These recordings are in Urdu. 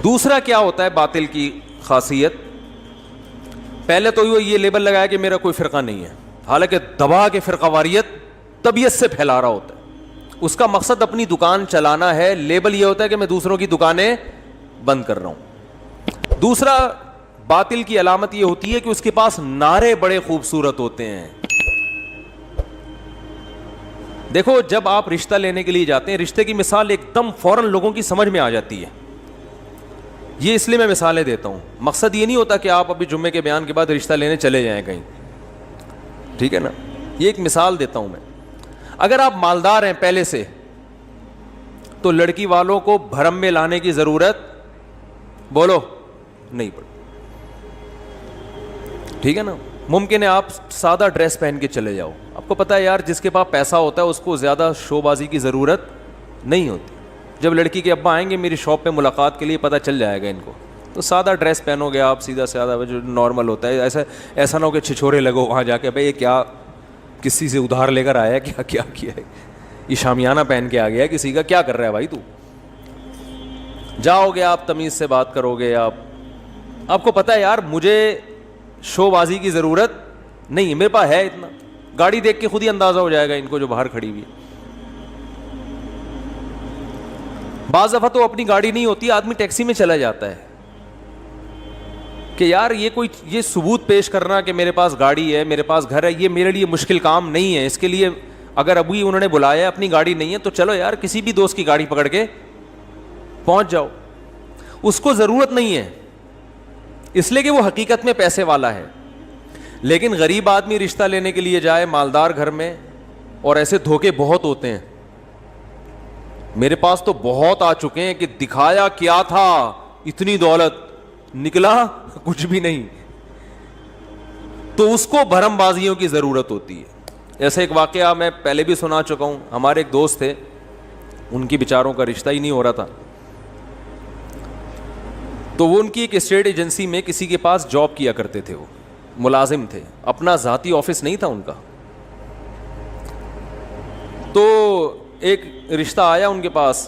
دوسرا کیا ہوتا ہے باطل کی خاصیت؟ پہلے تو یہ لیبل لگایا کہ میرا کوئی فرقہ نہیں ہے، حالانکہ دبا کے فرقہ واریت طبیعت سے پھیلا رہا ہوتا ہے. اس کا مقصد اپنی دکان چلانا ہے، لیبل یہ ہوتا ہے کہ میں دوسروں کی دکانیں بند کر رہا ہوں. دوسرا باطل کی علامت یہ ہوتی ہے کہ اس کے پاس نعرے بڑے خوبصورت ہوتے ہیں. دیکھو جب آپ رشتہ لینے کے لیے جاتے ہیں، رشتے کی مثال ایک دم فوراً لوگوں کی سمجھ میں آ جاتی ہے. یہ اس لیے میں مثالیں دیتا ہوں، مقصد یہ نہیں ہوتا کہ آپ ابھی جمعے کے بیان کے بعد رشتہ لینے چلے جائیں کہیں، ٹھیک ہے نا. یہ ایک مثال دیتا ہوں میں. اگر آپ مالدار ہیں پہلے سے تو لڑکی والوں کو بھرم میں لانے کی ضرورت بولو نہیں پڑتی، ٹھیک ہے نا. ممکن ہے آپ سادہ ڈریس پہن کے چلے جاؤ، آپ کو پتہ ہے یار جس کے پاس پیسہ ہوتا ہے اس کو زیادہ شو بازی کی ضرورت نہیں ہوتی. جب لڑکی کے ابا آئیں گے میری شاپ پہ ملاقات کے لیے، پتہ چل جائے گا ان کو، تو سادہ ڈریس پہنو گے آپ، سیدھا سادہ جو نارمل ہوتا ہے. ایسا نہ ہو کہ چھچورے لگو وہاں جا کے، بھائی یہ کیا کسی سے ادھار لے کر آیا، کیا کیا ہے، یہ شامیانہ پہن کے آ گیا کسی کا، کیا کر رہا ہے بھائی تو. جاؤ گے آپ تمیز سے بات کرو گے، آپ کو پتہ ہے یار مجھے شو بازی کی ضرورت نہیں ہے، میرے پاس ہے اتنا. گاڑی دیکھ کے خود ہی اندازہ ہو جائے گا ان کو جو باہر کھڑی ہوئی ہے. بعض دفعہ تو اپنی گاڑی نہیں ہوتی، آدمی ٹیکسی میں چلا جاتا ہے کہ یار یہ ثبوت پیش کرنا کہ میرے پاس گاڑی ہے، میرے پاس گھر ہے، یہ میرے لیے مشکل کام نہیں ہے. اس کے لیے اگر ابھی انہوں نے بلایا اپنی گاڑی نہیں ہے تو چلو یار کسی بھی دوست کی گاڑی پکڑ کے پہنچ جاؤ. اس کو ضرورت نہیں ہے اس لیے کہ وہ حقیقت میں پیسے والا ہے. لیکن غریب آدمی رشتہ لینے کے لیے جائے مالدار گھر میں، اور ایسے دھوکے بہت ہوتے ہیں. میرے پاس تو بہت آ چکے ہیں کہ دکھایا کیا تھا اتنی دولت، نکلا کچھ بھی نہیں. تو اس کو بھرم بازیوں کی ضرورت ہوتی ہے. ایسا ایک واقعہ میں پہلے بھی سنا چکا ہوں. ہمارے ایک دوست تھے، ان کی بیچاروں کا رشتہ ہی نہیں ہو رہا تھا، تو وہ ان کی ایک اسٹیٹ ایجنسی میں کسی کے پاس جاب کیا کرتے تھے، وہ ملازم تھے، اپنا ذاتی آفس نہیں تھا ان کا. تو ایک رشتہ آیا ان کے پاس،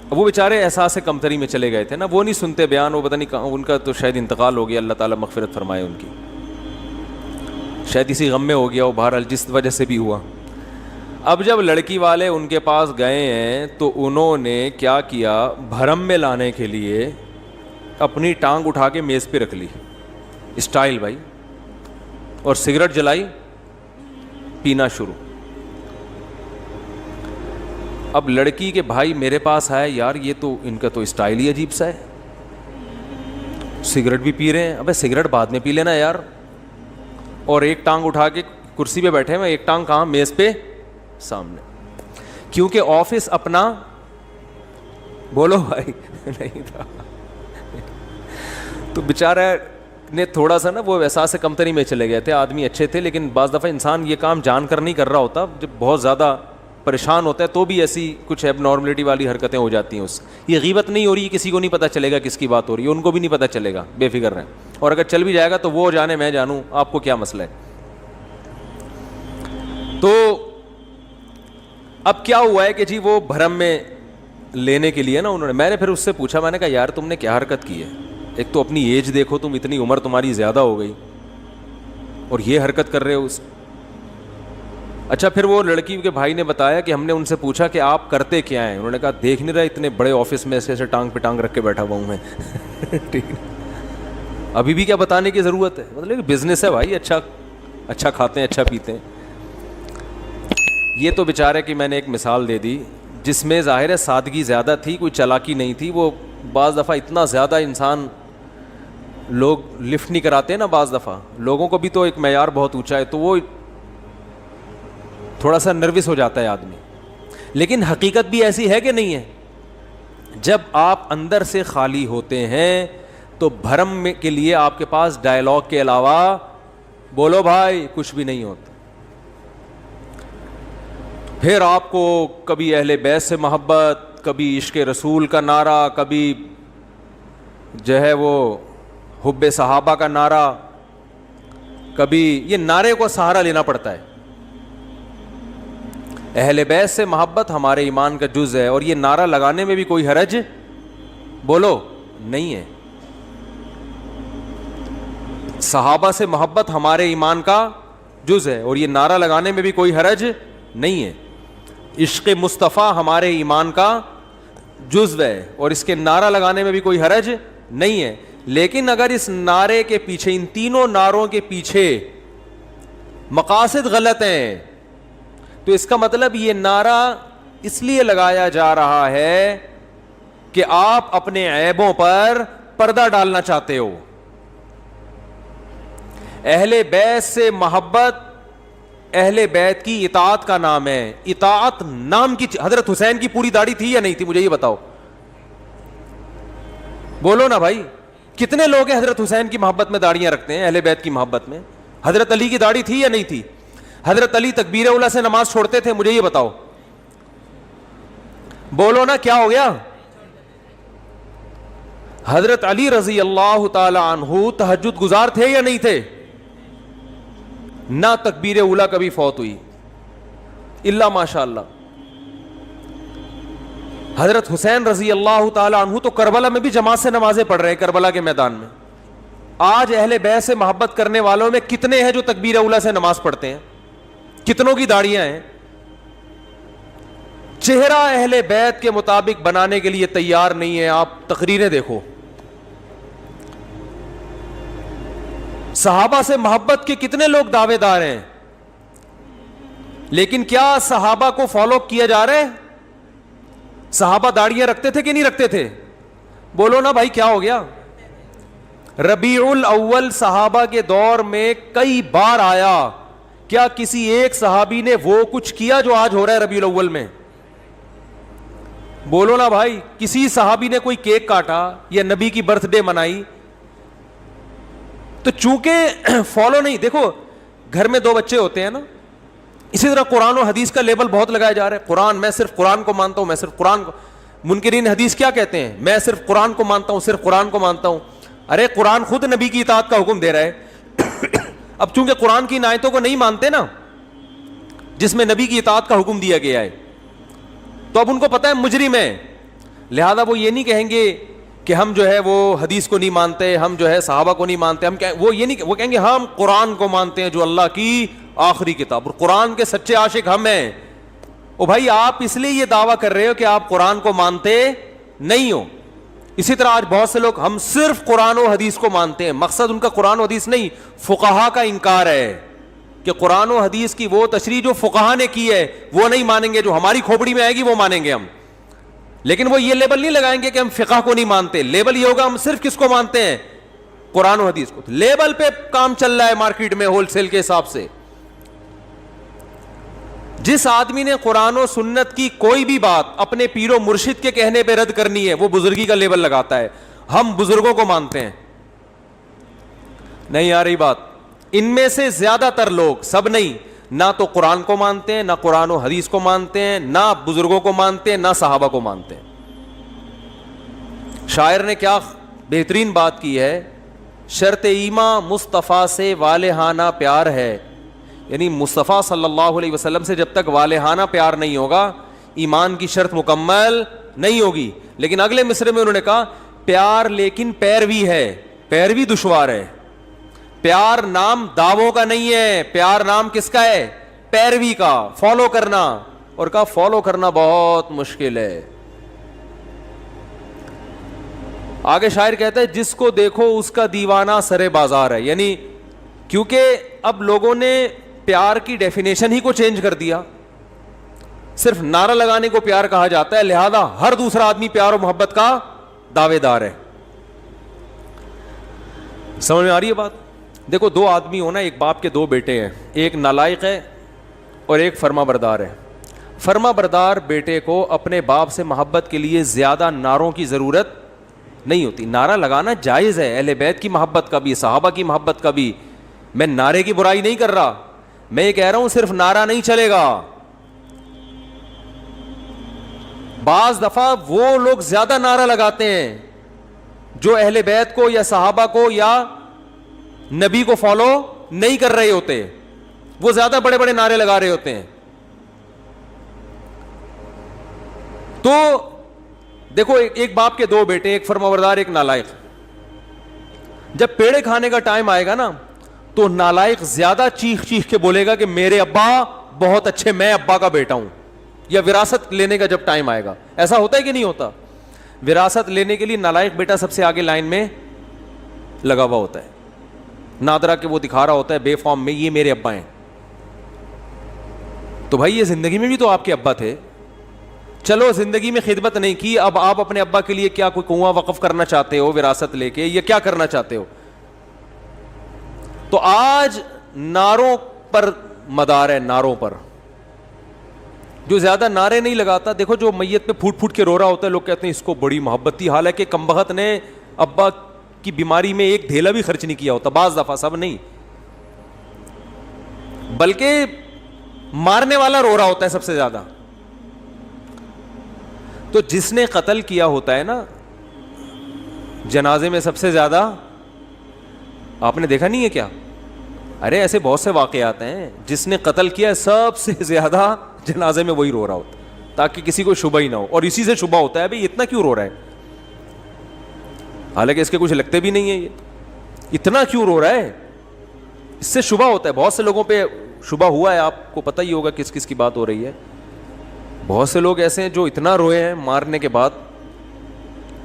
وہ بیچارے احساس کمتری میں چلے گئے تھے نا، وہ نہیں سنتے بیان، وہ پتہ نہیں ان کا تو شاید انتقال ہو گیا، اللہ تعالیٰ مغفرت فرمائے ان کی، شاید اسی غم میں ہو گیا وہ، بہرحال جس وجہ سے بھی ہوا. اب جب لڑکی والے ان کے پاس گئے ہیں تو انہوں نے کیا کیا، بھرم میں لانے کے لیے اپنی ٹانگ اٹھا کے میز پہ رکھ لی، اسٹائل بھائی، اور سگریٹ جلائی، پینا شروع. اب لڑکی کے بھائی میرے پاس آئے، یار یہ تو ان کا تو اسٹائل ہی عجیب سا ہے، سگریٹ بھی پی رہے ہیں. ابے سگریٹ بعد میں پی لینا یار، اور ایک ٹانگ اٹھا کے کرسی پہ بیٹھے ہیں، ایک ٹانگ کہاں، میز پہ سامنے، کیونکہ آفس اپنا بولو بھائی نہیں تھا. تو بیچارہ نے تھوڑا سا نا وہ احساس کمتری میں چلے گئے تھے. آدمی اچھے تھے لیکن بعض دفعہ انسان یہ کام جان کر نہیں کر رہا ہوتا، جب بہت زیادہ پریشان ہوتا ہے تو بھی ایسی کچھ اب نارملٹی والی حرکتیں ہو جاتی ہیں. اس یہ غیبت نہیں ہو رہی، کسی کو نہیں پتہ چلے گا کس کی بات ہو رہی ہے، ان کو بھی نہیں پتہ چلے گا، بے فکر رہیں. اور اگر چل بھی جائے گا تو وہ جانے میں جانوں، آپ کو کیا مسئلہ ہے. تو اب کیا ہوا ہے کہ جی وہ بھرم میں لینے کے لیے نا انہوں نے، میں نے پھر اس سے پوچھا، میں نے کہا یار تم نے کیا حرکت کی ہے، ایک تو اپنی ایج دیکھو، تم اتنی عمر تمہاری زیادہ ہو گئی اور یہ حرکت کر رہے ہو. اچھا پھر وہ لڑکی کے بھائی نے بتایا کہ ہم نے ان سے پوچھا کہ آپ کرتے کیا ہیں، انہوں نے کہا دیکھ نہیں رہا اتنے بڑے آفس میں ایسے ٹانگ پہ ٹانگ رکھ کے بیٹھا ہوا ہوں میں. ٹھیک ہے، ابھی بھی کیا بتانے کی ضرورت ہے، مطلب بزنس ہے بھائی، اچھا کھاتے ہیں، اچھا پیتے ہیں. یہ تو بیچارے کی میں نے ایک مثال دے دی جس میں ظاہر ہے سادگی زیادہ تھی، کوئی چالاکی نہیں تھی. وہ بعض دفعہ اتنا زیادہ انسان، لوگ لفٹ نہیں کراتے نا، بعض دفعہ لوگوں کو بھی تو ایک معیار بہت اونچا ہے، تو وہ تھوڑا سا نروس ہو جاتا ہے آدمی. لیکن حقیقت بھی ایسی ہے کہ نہیں ہے، جب آپ اندر سے خالی ہوتے ہیں تو بھرم کے لیے آپ کے پاس ڈائلاگ کے علاوہ بولو بھائی کچھ بھی نہیں ہوتا. پھر آپ کو کبھی اہل بیت سے محبت، کبھی عشق رسول کا نعرہ، کبھی جو ہے وہ حب صحابہ کا نعرہ، کبھی یہ نعرے کو سہارا لینا پڑتا ہے. اہل بیت سے محبت ہمارے ایمان کا جز ہے، اور یہ نعرہ لگانے میں بھی کوئی حرج بولو نہیں ہے. صحابہ سے محبت ہمارے ایمان کا جز ہے, اور یہ نعرہ لگانے میں بھی کوئی حرج نہیں ہے. عشق مصطفیٰ ہمارے ایمان کا جزو ہے, اور اس کے نعرہ لگانے میں بھی کوئی حرج نہیں ہے. لیکن اگر اس نعرے کے پیچھے, ان تینوں نعروں کے پیچھے مقاصد غلط ہیں, تو اس کا مطلب یہ نعرہ اس لیے لگایا جا رہا ہے کہ آپ اپنے عیبوں پر پردہ ڈالنا چاہتے ہو. اہل بیت سے محبت اہل بیت کی اطاعت کا نام ہے. اطاعت نام کی, حضرت حسین کی پوری داڑھی تھی یا نہیں تھی؟ مجھے یہ بتاؤ, بولو نا بھائی. کتنے لوگ ہیں حضرت حسین کی محبت میں داڑیاں رکھتے ہیں, اہل بیت کی محبت میں؟ حضرت علی کی داڑھی تھی یا نہیں تھی؟ حضرت علی تکبیر اولیٰ سے نماز چھوڑتے تھے؟ مجھے یہ بتاؤ, بولو نا, کیا ہو گیا؟ حضرت علی رضی اللہ تعالی عنہ تہجد گزار تھے یا نہیں تھے؟ نہ تکبیر اولیٰ کبھی فوت ہوئی الا ماشاء اللہ. حضرت حسین رضی اللہ تعالی عنہ تو کربلا میں بھی جماعت سے نمازیں پڑھ رہے ہیں, کربلا کے میدان میں. آج اہل بیت سے محبت کرنے والوں میں کتنے ہیں جو تکبیر اولیٰ سے نماز پڑھتے ہیں؟ کتنوں کی داڑیاں ہیں؟ چہرہ اہل بیت کے مطابق بنانے کے لیے تیار نہیں ہے. آپ تقریریں دیکھو, صحابہ سے محبت کے کتنے لوگ دعوے دار ہیں, لیکن کیا صحابہ کو فالو کیا جا رہا ہے؟ صحابہ داڑیاں رکھتے تھے کہ نہیں رکھتے تھے؟ بولو نا بھائی, کیا ہو گیا؟ ربیع الاول صحابہ کے دور میں کئی بار آیا, کیا کسی ایک صحابی نے وہ کچھ کیا جو آج ہو رہا ہے ربیع الاول میں؟ بولو نا بھائی. کسی صحابی نے کوئی کیک کاٹا یا نبی کی برتھ ڈے منائی؟ تو چونکہ فالو نہیں. دیکھو, گھر میں دو بچے ہوتے ہیں نا, اسی طرح قرآن و حدیث کا لیبل بہت لگایا جا رہا ہے. قرآن, میں صرف قرآن کو مانتا ہوں, میں صرف قرآن کو. منکرین حدیث کیا کہتے ہیں؟ میں صرف قرآن کو مانتا ہوں, صرف قرآن کو مانتا ہوں. ارے قرآن خود نبی کی اطاعت کا حکم دے رہا ہے. اب چونکہ قرآن کی آیتوں کو نہیں مانتے نا, جس میں نبی کی اطاعت کا حکم دیا گیا ہے, تو اب ان کو پتہ ہے مجرم ہے, لہذا وہ یہ نہیں کہیں گے کہ ہم جو ہے وہ حدیث کو نہیں مانتے, ہم جو ہے صحابہ کو نہیں مانتے, وہ یہ نہیں, وہ کہیں گے ہم قرآن کو مانتے ہیں جو اللہ کی آخری کتاب, اور قرآن کے سچے عاشق ہم ہیں. او بھائی, آپ اس لیے یہ دعویٰ کر رہے ہو کہ آپ قرآن کو مانتے نہیں ہو. اسی طرح آج بہت سے لوگ ہم صرف قرآن و حدیث کو مانتے ہیں. مقصد ان کا قرآن و حدیث نہیں, فقہا کا انکار ہے کہ قرآن و حدیث کی وہ تشریح جو فقہا نے کی ہے وہ نہیں مانیں گے, جو ہماری کھوپڑی میں آئے گی وہ مانیں گے ہم. لیکن وہ یہ لیبل نہیں لگائیں گے کہ ہم فقہ کو نہیں مانتے. لیبل یہ ہوگا ہم صرف کس کو مانتے ہیں؟ قرآن و حدیث کو. لیبل پہ کام چل رہا ہے مارکیٹ میں ہول سیل کے حساب سے. جس آدمی نے قرآن و سنت کی کوئی بھی بات اپنے پیر و مرشد کے کہنے پہ رد کرنی ہے, وہ بزرگی کا لیبل لگاتا ہے, ہم بزرگوں کو مانتے ہیں. نہیں آ رہی بات؟ ان میں سے زیادہ تر لوگ, سب نہیں, نہ تو قرآن کو مانتے ہیں, نہ قرآن و حدیث کو مانتے ہیں, نہ بزرگوں کو مانتے ہیں, نہ صحابہ کو مانتے ہیں. شاعر نے کیا بہترین بات کی ہے, شرط ایمان مصطفیٰ سے والہانہ پیار ہے. یعنی مصطفیٰ صلی اللہ علیہ وسلم سے جب تک والہانہ پیار نہیں ہوگا, ایمان کی شرط مکمل نہیں ہوگی. لیکن اگلے مصرے میں انہوں نے کہا پیار لیکن پیروی ہے, پیروی دشوار ہے. پیار نام دعووں کا نہیں ہے, پیار نام کس کا ہے؟ پیروی کا, فالو کرنا. اور کہا فالو کرنا بہت مشکل ہے. آگے شاعر کہتا ہے جس کو دیکھو اس کا دیوانہ سرے بازار ہے. یعنی کیونکہ اب لوگوں نے پیار کی ڈیفینیشن ہی کو چینج کر دیا, صرف نعرہ لگانے کو پیار کہا جاتا ہے, لہذا ہر دوسرا آدمی پیار و محبت کا دعوے دار ہے. سمجھ میں آ رہی ہے بات؟ دیکھو, دو آدمی ہونا, ایک باپ کے دو بیٹے ہیں, ایک نالائق ہے اور ایک فرما بردار ہے. فرما بردار بیٹے کو اپنے باپ سے محبت کے لیے زیادہ نعروں کی ضرورت نہیں ہوتی. نعرہ لگانا جائز ہے, اہل بیت کی محبت کا بھی, صحابہ کی محبت کا بھی. میں نعرے کی برائی نہیں کر رہا, میں یہ کہہ رہا ہوں صرف نعرہ نہیں چلے گا. بعض دفعہ وہ لوگ زیادہ نعرہ لگاتے ہیں جو اہل بیت کو یا صحابہ کو یا نبی کو فالو نہیں کر رہے ہوتے, وہ زیادہ بڑے بڑے نعرے لگا رہے ہوتے ہیں. تو دیکھو ایک باپ کے دو بیٹے, ایک فرمانبردار ایک نالائق. جب پیڑے کھانے کا ٹائم آئے گا نا تو نالائق زیادہ چیخ چیخ کے بولے گا کہ میرے ابا بہت اچھے, میں ابا کا بیٹا ہوں. یا وراثت لینے کا جب ٹائم آئے گا, ایسا ہوتا ہے کہ نہیں ہوتا؟ وراثت لینے کے لیے نالائق بیٹا سب سے آگے لائن میں لگا ہوا ہوتا ہے, نادرا کہ وہ دکھا رہا ہوتا ہے بے فارم میں, یہ میرے ابا ہیں. تو بھائی یہ زندگی میں بھی تو آپ کے ابا تھے. چلو زندگی میں خدمت نہیں کی, اب آپ اپنے ابا کے لیے کیا کوئی کنواں وقف کرنا چاہتے ہو وراثت لے کے, یا کیا کرنا چاہتے ہو؟ تو آج نعروں پر مدار ہے, نعروں پر. جو زیادہ نعرے نہیں لگاتا, دیکھو جو میت پہ پھوٹ پھوٹ کے رو رہا ہوتا ہے, لوگ کہتے ہیں اس کو بڑی محبت تھی, حالانکہ کمبخت نے ابا کی بیماری میں ایک ڈھیلا بھی خرچ نہیں کیا ہوتا, بعض دفعہ, سب نہیں. بلکہ مارنے والا رو رہا ہوتا ہے سب سے زیادہ. تو جس نے قتل کیا ہوتا ہے نا, جنازے میں سب سے زیادہ, آپ نے دیکھا نہیں ہے کیا؟ ارے ایسے بہت سے واقعات ہیں, جس نے قتل کیا سب سے زیادہ جنازے میں وہی رو رہا ہوتا ہے, تاکہ کسی کو شبہ ہی نہ ہو. اور اسی سے شبہ ہوتا ہے بھئی اتنا کیوں رو رہا ہے, حالانکہ اس کے کچھ لگتے بھی نہیں ہے, یہ اتنا کیوں رو رہا ہے, اس سے شبہ ہوتا ہے. بہت سے لوگوں پہ شبہ ہوا ہے, آپ کو پتہ ہی ہوگا کس کس کی بات ہو رہی ہے. بہت سے لوگ ایسے ہیں جو اتنا روئے ہیں مارنے کے بعد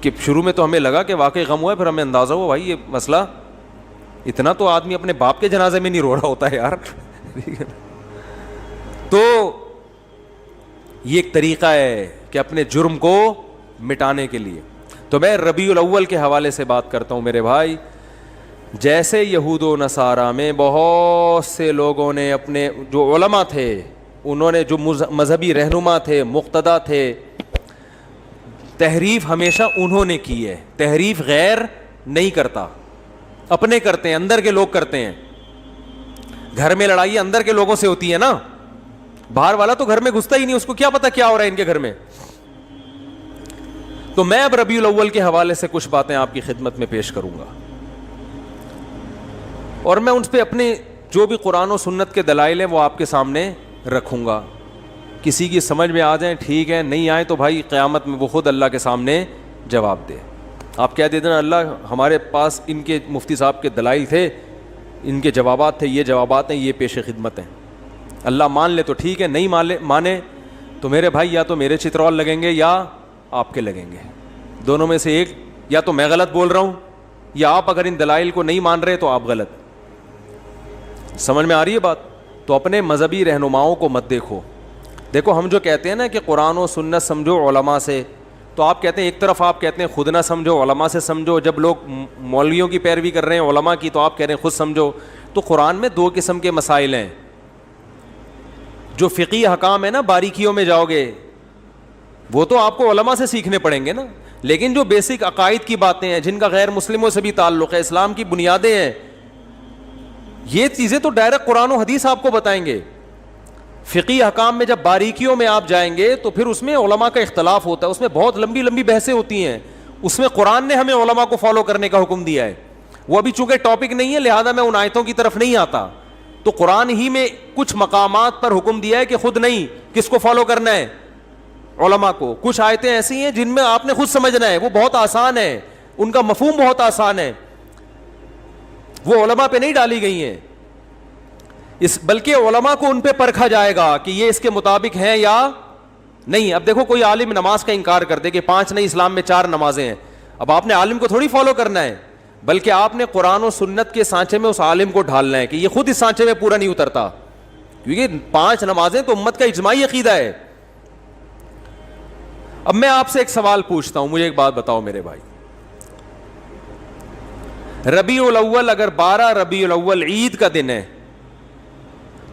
کہ شروع میں تو ہمیں لگا کہ واقعی غم ہوا ہے, پھر ہمیں اندازہ ہوا بھائی یہ مسئلہ, اتنا تو آدمی اپنے باپ کے جنازے میں نہیں رو رہا ہوتا ہے یار. تو یہ ایک طریقہ ہے کہ اپنے جرم کو مٹانے کے لیے. تو میں ربیع الاول کے حوالے سے بات کرتا ہوں میرے بھائی. جیسے یہود و نصارہ میں بہت سے لوگوں نے اپنے جو علماء تھے, انہوں نے جو مذہبی رہنما تھے, مقتدا تھے, تحریف ہمیشہ انہوں نے کی ہے. تحریف غیر نہیں کرتا, اپنے کرتے ہیں, اندر کے لوگ کرتے ہیں. گھر میں لڑائی اندر کے لوگوں سے ہوتی ہے نا, باہر والا تو گھر میں گھستا ہی نہیں, اس کو کیا پتا کیا ہو رہا ہے ان کے گھر میں. تو میں اب ربیع الاول کے حوالے سے کچھ باتیں آپ کی خدمت میں پیش کروں گا, اور میں ان پہ اپنے جو بھی قرآن و سنت کے دلائل ہیں وہ آپ کے سامنے رکھوں گا. کسی کی سمجھ میں آ جائیں ٹھیک ہے, نہیں آئے تو بھائی قیامت میں وہ خود اللہ کے سامنے جواب دے. آپ کہہ دیتے نا اللہ ہمارے پاس ان کے مفتی صاحب کے دلائل تھے, ان کے جوابات تھے, یہ جوابات ہیں, یہ پیش خدمت ہیں. اللہ مان لے تو ٹھیک ہے, نہیں مانے تو میرے بھائی یا تو میرے چترول لگیں گے یا آپ کے لگیں گے, دونوں میں سے ایک. یا تو میں غلط بول رہا ہوں, یا آپ اگر ان دلائل کو نہیں مان رہے تو آپ غلط. سمجھ میں آ رہی ہے بات؟ تو اپنے مذہبی رہنماؤں کو مت دیکھو. دیکھو ہم جو کہتے ہیں نا کہ قرآن و سنت سمجھو علماء سے, تو آپ کہتے ہیں ایک طرف آپ کہتے ہیں خود نہ سمجھو علماء سے سمجھو, جب لوگ مولویوں کی پیروی کر رہے ہیں علماء کی تو آپ کہہ رہے ہیں خود سمجھو. تو قرآن میں دو قسم کے مسائل ہیں. جو فقہی احکام ہے نا, باریکیوں میں جاؤ گے وہ تو آپ کو علماء سے سیکھنے پڑیں گے نا, لیکن جو بیسک عقائد کی باتیں ہیں جن کا غیر مسلموں سے بھی تعلق ہے, اسلام کی بنیادیں ہیں, یہ چیزیں تو ڈائریکٹ قرآن و حدیث آپ کو بتائیں گے. فقہی احکام میں جب باریکیوں میں آپ جائیں گے تو پھر اس میں علماء کا اختلاف ہوتا ہے, اس میں بہت لمبی لمبی بحثیں ہوتی ہیں. اس میں قرآن نے ہمیں علماء کو فالو کرنے کا حکم دیا ہے. وہ ابھی چونکہ ٹاپک نہیں ہے لہذا میں ان آیتوں کی طرف نہیں آتا. تو قرآن ہی میں کچھ مقامات پر حکم دیا ہے کہ خود نہیں, کس کو فالو کرنا ہے؟ علماء کو. کچھ آیتیں ایسی ہیں جن میں آپ نے خود سمجھنا ہے, وہ بہت آسان ہے, ان کا مفہوم بہت آسان ہے, وہ علماء پہ نہیں ڈالی گئی ہیں, بلکہ علماء کو ان پہ پرکھا جائے گا کہ یہ اس کے مطابق ہیں یا نہیں. اب دیکھو کوئی عالم نماز کا انکار کر دے کہ 5 نہیں اسلام میں 4 نمازیں ہیں, اب آپ نے عالم کو تھوڑی فالو کرنا ہے, بلکہ آپ نے قرآن و سنت کے سانچے میں اس عالم کو ڈھالنا ہے کہ یہ خود اس سانچے میں پورا نہیں اترتا, کیونکہ 5 نمازیں تو امت کا اجماعی عقیدہ ہے. اب میں آپ سے ایک سوال پوچھتا ہوں, مجھے ایک بات بتاؤ میرے بھائی, ربیع الاول اگر 12 ربیع الاول عید کا دن ہے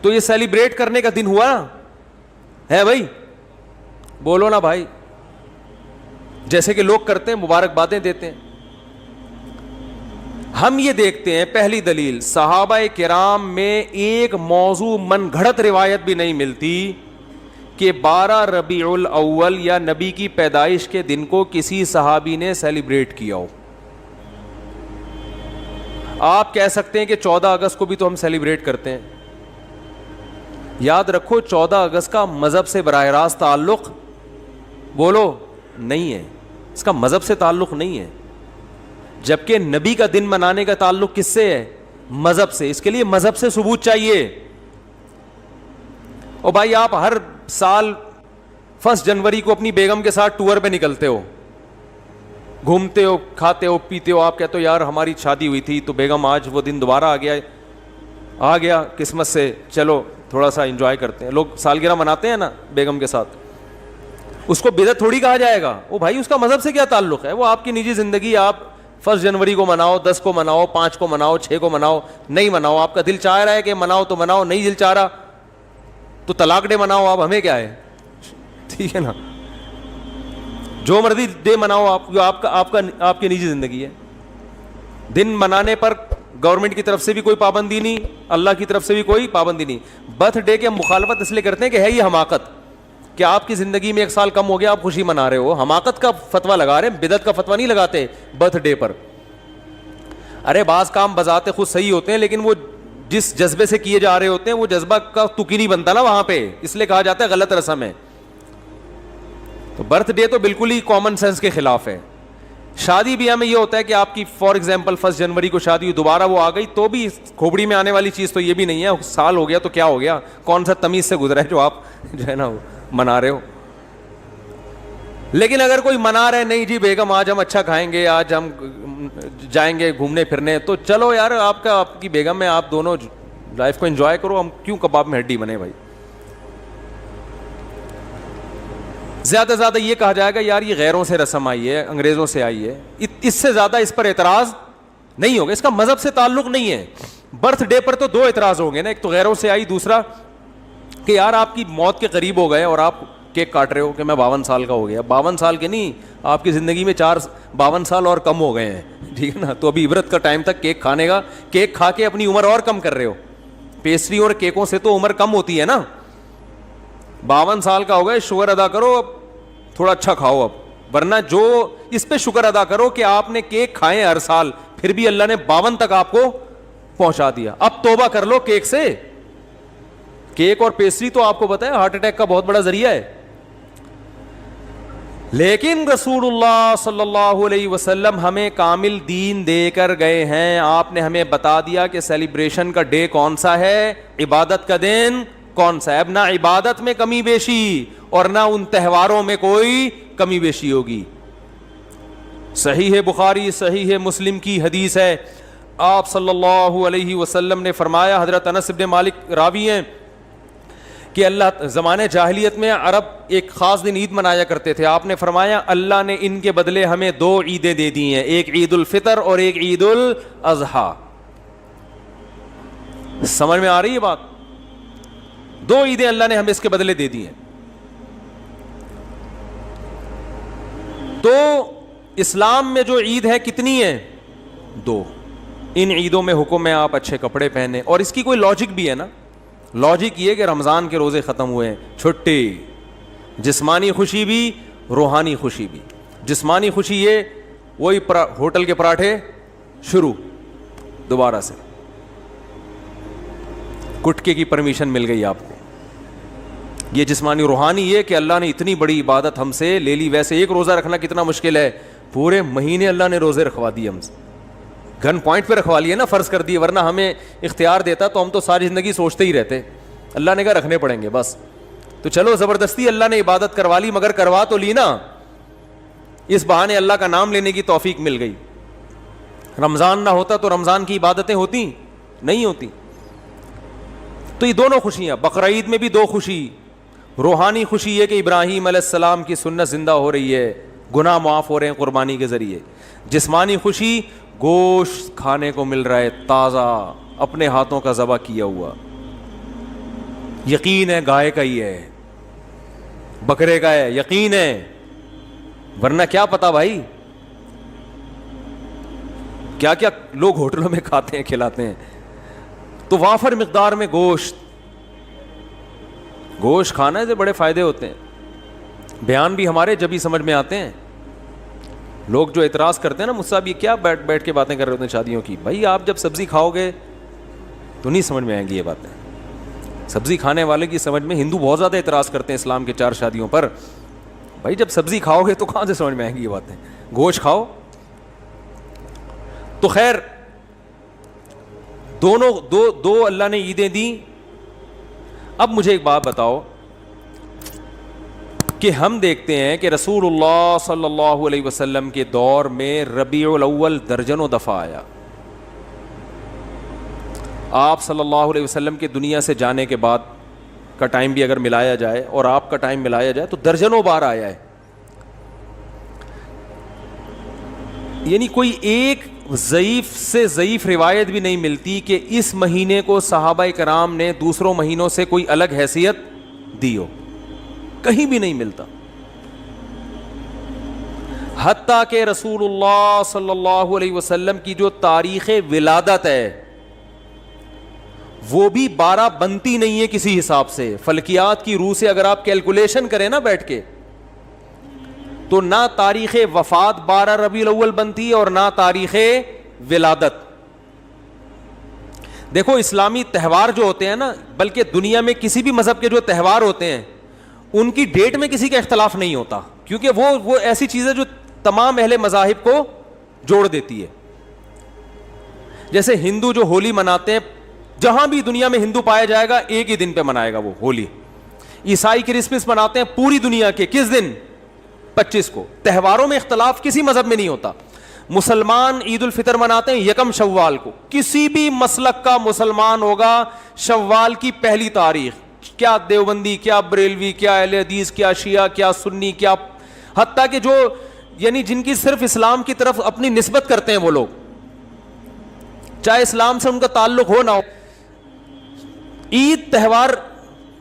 تو یہ سیلیبریٹ کرنے کا دن ہوا ہے بھائی؟ بولو نا بھائی, جیسے کہ لوگ کرتے ہیں, مبارکبادیں دیتے ہیں. ہم یہ دیکھتے ہیں, پہلی دلیل, صحابہ کرام میں ایک موضوع من گھڑت روایت بھی نہیں ملتی کہ 12 ربیع الاول یا نبی کی پیدائش کے دن کو کسی صحابی نے سیلیبریٹ کیا ہو. آپ کہہ سکتے ہیں کہ 14 اگست کو بھی تو ہم سیلیبریٹ کرتے ہیں. یاد رکھو 14 اگست کا مذہب سے براہ راست تعلق بولو نہیں ہے, اس کا مذہب سے تعلق نہیں ہے. جبکہ نبی کا دن منانے کا تعلق کس سے ہے؟ مذہب سے. اس کے لیے مذہب سے ثبوت چاہیے. اور بھائی آپ ہر سال 1 جنوری کو اپنی بیگم کے ساتھ ٹور پہ نکلتے ہو, گھومتے ہو, کھاتے ہو, پیتے ہو, آپ کہتے ہو یار ہماری شادی ہوئی تھی تو بیگم آج وہ دن دوبارہ آ گیا قسمت سے, چلو تھوڑا سا انجوائے کرتے ہیں. لوگ سالگرہ مناتے ہیں نا بیگم کے ساتھ, اس کو بدعت تھوڑی کہا جائے گا. وہ بھائی اس کا مذہب سے کیا تعلق ہے؟ وہ آپ کی نجی زندگی. آپ 1 جنوری کو مناؤ, 10 کو مناؤ, 5 کو مناؤ, 6 کو مناؤ, نہیں مناؤ, آپ کا دل چاہ رہا ہے کہ مناؤ تو مناؤ, نہیں دل چاہ رہا تو طلاق ڈے مناؤ. آپ ہمیں کیا ہے, ٹھیک ہے نا, جو مرضی ڈے مناؤ آپ, جو آپ کی نجی زندگی ہے. دن منانے پر گورنمنٹ کی طرف سے بھی کوئی پابندی نہیں, اللہ کی طرف سے بھی کوئی پابندی نہیں. برتھ ڈے کے مخالفت اس لیے کرتے ہیں کہ ہے یہ حماقت, کہ آپ کی زندگی میں 1 سال کم ہو گیا, آپ خوشی منا رہے ہو. حماقت کا فتویٰ لگا رہے ہیں, بدعت کا فتویٰ نہیں لگاتے برتھ ڈے پر. ارے بعض کام بذات خود صحیح ہوتے ہیں, لیکن وہ جس جذبے سے کیے جا رہے ہوتے ہیں وہ جذبہ کا تکی نہیں بنتا نا وہاں پہ, اس لیے کہا جاتا ہے غلط رسم ہے. تو برتھ ڈے تو بالکل ہی کامن سینس کے خلاف ہے. شادی بیاہ میں یہ ہوتا ہے کہ آپ کی فار ایگزامپل 1 جنوری کو شادی ہوئی, دوبارہ وہ آ گئی تو بھی کھوپڑی میں آنے والی چیز تو یہ بھی نہیں ہے. سال ہو گیا تو کیا ہو گیا, کون سا تمیز سے گزرا ہے جو آپ جو ہے نا منا رہے ہو. لیکن اگر کوئی منا رہے نہیں جی بیگم آج ہم اچھا کھائیں گے, آج ہم جائیں گے گھومنے پھرنے, تو چلو یار آپ کی بیگم ہے, آپ دونوں لائف کو انجوائے کرو, ہم کیوں کباب میں ہڈی بنے بھائی. زیادہ سے زیادہ یہ کہا جائے گا یار یہ غیروں سے رسم آئی ہے, انگریزوں سے آئی ہے, اس سے زیادہ اس پر اعتراض نہیں ہوگا. اس کا مذہب سے تعلق نہیں ہے. برتھ ڈے پر تو 2 اعتراض ہوں گے نا, ایک تو غیروں سے آئی, دوسرا کہ یار آپ کی موت کے قریب ہو گئے اور آپ کیک کاٹ رہے ہو کہ میں 52 سال کا ہو گیا. 52 سال کے نہیں, آپ کی زندگی میں 52 سال اور کم ہو گئے ہیں, ٹھیک ہے نا. تو ابھی عبرت کا ٹائم تک کیک کھانے کا, کیک کھا کے اپنی عمر اور کم کر رہے ہو. پیسٹری اور کیکوں سے تو عمر کم ہوتی ہے نا. 52 سال کا ہو گئے, شکر ادا کرو, اب تھوڑا اچھا کھاؤ اب, ورنہ جو اس پہ شکر ادا کرو کہ آپ نے کیک کھائے ہر سال, پھر بھی اللہ نے 52 تک آپ کو پہنچا دیا. اب توبہ کر لو کیک سے. کیک اور پیسٹری تو آپ کو پتا ہے ہارٹ اٹیک کا بہت بڑا ذریعہ ہے. لیکن رسول اللہ صلی اللہ علیہ وسلم ہمیں کامل دین دے کر گئے ہیں. آپ نے ہمیں بتا دیا کہ سیلیبریشن کا ڈے کون سا ہے, عبادت کا دن کون سا ہے. اب نہ عبادت میں کمی بیشی اور نہ ان تہواروں میں کوئی کمی بیشی ہوگی. صحیح بخاری صحیح مسلم کی حدیث ہے, آپ صلی اللہ علیہ وسلم نے فرمایا, حضرت انس بن مالک راوی ہیں, کہ اللہ زمانے جاہلیت میں عرب ایک خاص دن عید منایا کرتے تھے. آپ نے فرمایا اللہ نے ان کے بدلے ہمیں 2 عیدیں دے دی ہیں, ایک عید الفطر اور ایک عید الاضحیٰ. سمجھ میں آ رہی ہے بات؟ 2 عیدیں اللہ نے ہمیں اس کے بدلے دے دی ہیں. تو اسلام میں جو عید ہے کتنی ہے؟ 2. ان عیدوں میں حکم ہے آپ اچھے کپڑے پہنے, اور اس کی کوئی لاجک بھی ہے نا. لاجک یہ کہ رمضان کے روزے ختم ہوئے, چھٹی, جسمانی خوشی بھی روحانی خوشی بھی. جسمانی خوشی یہ وہی ہوٹل کے پراٹھے شروع دوبارہ سے, کٹکے کی پرمیشن مل گئی آپ کو, یہ جسمانی. روحانی یہ کہ اللہ نے اتنی بڑی عبادت ہم سے لے لی. ویسے ایک روزہ رکھنا کتنا مشکل ہے, پورے مہینے اللہ نے روزے رکھوا دیے ہم سے, گن پوائنٹ پہ رکھوا لیے نا, فرض کر دیے, ورنہ ہمیں اختیار دیتا تو ہم تو ساری زندگی سوچتے ہی رہتے. اللہ نے کہا رکھنے پڑیں گے بس. تو چلو زبردستی اللہ نے عبادت کروا لی, مگر کروا تو لی نا, اس بہانے اللہ کا نام لینے کی توفیق مل گئی. رمضان نہ ہوتا تو رمضان کی عبادتیں ہوتی نہیں ہوتی. تو یہ دونوں خوشیاں, بقرعید میں بھی 2 خوشی. روحانی خوشی یہ کہ ابراہیم علیہ السلام کی سنت زندہ ہو رہی ہے, گناہ معاف ہو رہے ہیں قربانی کے ذریعے. جسمانی خوشی گوشت کھانے کو مل رہا ہے تازہ, اپنے ہاتھوں کا ذبح کیا ہوا, یقین ہے گائے کا ہی ہے, بکرے کا ہے, یقین ہے, ورنہ کیا پتا بھائی کیا کیا لوگ ہوٹلوں میں کھاتے ہیں کھلاتے ہیں. تو وافر مقدار میں گوشت کھانا سے بڑے فائدے ہوتے ہیں. بیان بھی ہمارے جب ہی سمجھ میں آتے ہیں. لوگ جو اعتراض کرتے ہیں نا مجھ سے, یہ کیا بیٹھ کے باتیں کر رہے ہوتے ہیں شادیوں کی, بھائی آپ جب سبزی کھاؤ گے تو نہیں سمجھ میں آئیں گی یہ باتیں. سبزی کھانے والے کی سمجھ میں, ہندو بہت زیادہ اعتراض کرتے ہیں اسلام کے 4 شادیوں پر, بھائی جب سبزی کھاؤ گے تو کہاں سے سمجھ میں آئیں گی یہ باتیں؟ گوشت کھاؤ. تو خیر دونوں دو اللہ نے عیدیں دیں. اب مجھے ایک بات بتاؤ کہ ہم دیکھتے ہیں کہ رسول اللہ صلی اللہ علیہ وسلم کے دور میں ربیع الاول درجنوں دفعہ آیا. آپ صلی اللہ علیہ وسلم کے دنیا سے جانے کے بعد کا ٹائم بھی اگر ملایا جائے اور آپ کا ٹائم ملایا جائے تو درجنوں بار آیا ہے. یعنی کوئی ایک ضعیف سے ضعیف روایت بھی نہیں ملتی کہ اس مہینے کو صحابہ کرام نے دوسروں مہینوں سے کوئی الگ حیثیت دی ہو, کہیں بھی نہیں ملتا. حتیٰ کہ رسول اللہ صلی اللہ علیہ وسلم کی جو تاریخ ولادت ہے وہ بھی 12 بنتی نہیں ہے کسی حساب سے. فلکیات کی روح سے اگر آپ کیلکولیشن کریں نا بیٹھ کے, تو نہ تاریخ وفات 12 ربیع الاول بنتی ہے اور نہ تاریخ ولادت. دیکھو اسلامی تہوار جو ہوتے ہیں نا, بلکہ دنیا میں کسی بھی مذہب کے جو تہوار ہوتے ہیں ان کی ڈیٹ میں کسی کا اختلاف نہیں ہوتا, کیونکہ وہ ایسی چیز ہے جو تمام اہل مذاہب کو جوڑ دیتی ہے. جیسے ہندو جو ہولی مناتے ہیں, جہاں بھی دنیا میں ہندو پایا جائے گا ایک ہی دن پہ منائے گا وہ ہولی. عیسائی کرسمس مناتے ہیں پوری دنیا کے کس دن؟ 25 کو. تہواروں میں اختلاف کسی مذہب میں نہیں ہوتا. مسلمان عید الفطر مناتے ہیں 1 شوال کو. کسی بھی مسلک کا مسلمان ہوگا شوال کی پہلی تاریخ, کیا دیوبندی, کیا بریلوی, کیا اہل حدیث, کیا شیعہ, کیا سنی, کیا حتیٰ کہ جو یعنی جن کی صرف اسلام کی طرف اپنی نسبت کرتے ہیں وہ لوگ, چاہے اسلام سے ان کا تعلق ہو نہ ہو, عید تہوار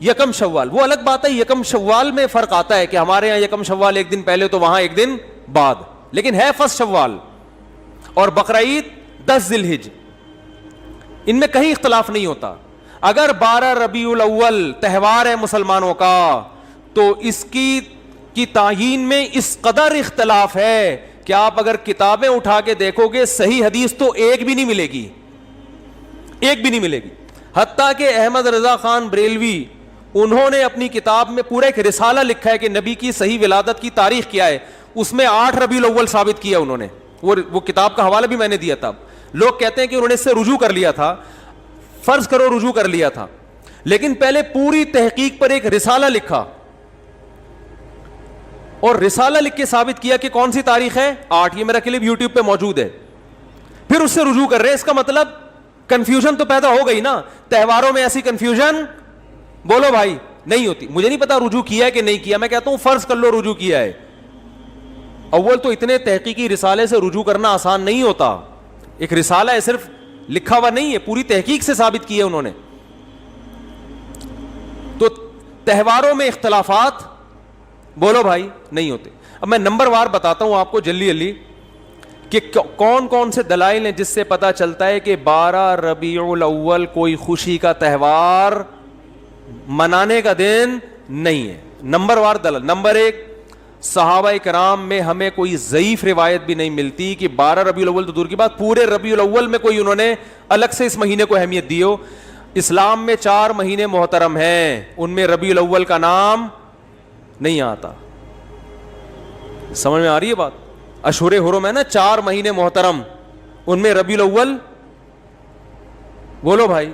1 شوال. وہ الگ بات ہے, 1 شوال میں فرق آتا ہے کہ ہمارے یہاں 1 شوال ایک دن پہلے تو وہاں ایک دن بعد, لیکن ہے 1 شوال. اور بقرہ عید 10 ذی الحج, ان میں کہیں اختلاف نہیں ہوتا. اگر 12 ربیع الاول تہوار ہے مسلمانوں کا تو اس کی تعیین میں اس قدر اختلاف ہے کہ آپ اگر کتابیں اٹھا کے دیکھو گے صحیح حدیث تو ایک بھی نہیں ملے گی, ایک بھی نہیں ملے گی. حتیٰ کہ احمد رضا خان بریلوی انہوں نے اپنی کتاب میں پورا ایک رسالہ لکھا ہے کہ نبی کی صحیح ولادت کی تاریخ کیا ہے, اس میں 8 ربیع الاول ثابت کیا انہوں نے. وہ کتاب کا حوالہ بھی میں نے دیا تھا. لوگ کہتے ہیں کہ انہوں نے اس سے رجوع کر لیا تھا, فرض کرو رجوع کر لیا تھا, لیکن پہلے پوری تحقیق پر ایک رسالہ لکھا اور رسالہ لکھ کے ثابت کیا کہ کون سی تاریخ ہے 8. یہ میرا کلپ یوٹیوب پہ موجود ہے. پھر اس سے رجوع کر رہے ہیں. اس کا مطلب کنفیوژن تو پیدا ہو گئی نا. تہواروں میں ایسی کنفیوژن بولو بھائی نہیں ہوتی. مجھے نہیں پتا رجوع کیا ہے کہ نہیں کیا, میں کہتا ہوں فرض کر لو رجوع کیا ہے. اول تو اتنے تحقیقی رسالے سے رجوع کرنا آسان نہیں ہوتا. ایک رسالہ ہے, صرف لکھا ہوا نہیں ہے, پوری تحقیق سے ثابت کی ہے انہوں نے. تو تہواروں میں اختلافات بولو بھائی نہیں ہوتے. اب میں نمبر وار بتاتا ہوں آپ کو جلدی جلدی کہ کون کون سے دلائل ہیں جس سے پتا چلتا ہے کہ 12 ربیع الاول کوئی خوشی کا تہوار منانے کا دن نہیں ہے. نمبر وار دلائل. نمبر 1, صحابہ کرام میں ہمیں کوئی ضعیف روایت بھی نہیں ملتی کہ 12 ربیع الاول تو دور کی بات, پورے ربیع الاول میں کوئی انہوں نے الگ سے اس مہینے کو اہمیت دی ہو. اسلام میں 4 مہینے محترم ہیں, ان میں ربیع الاول کا نام نہیں آتا. سمجھ میں آ رہی ہے بات؟ اشہر حرم ہے نا, 4 مہینے محترم, ان میں ربیع الاول بولو بھائی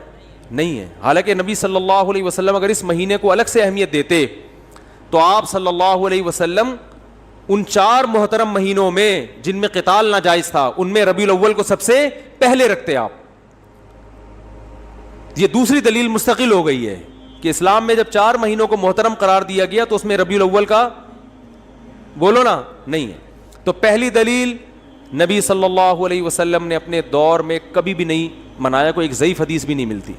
نہیں ہے. حالانکہ نبی صلی اللہ علیہ وسلم اگر اس مہینے کو الگ سے اہمیت دیتے تو آپ صلی اللہ علیہ وسلم ان 4 محترم مہینوں میں جن میں قتال ناجائز تھا ان میں ربیع الاول کو سب سے پہلے رکھتے آپ. یہ دوسری دلیل مستقل ہو گئی ہے کہ اسلام میں جب 4 مہینوں کو محترم قرار دیا گیا تو اس میں ربیع الاول کا بولو نا نہیں ہے. تو پہلی دلیل, نبی صلی اللہ علیہ وسلم نے اپنے دور میں کبھی بھی نہیں منایا, کوئی ایک ضعیف حدیث بھی نہیں ملتی.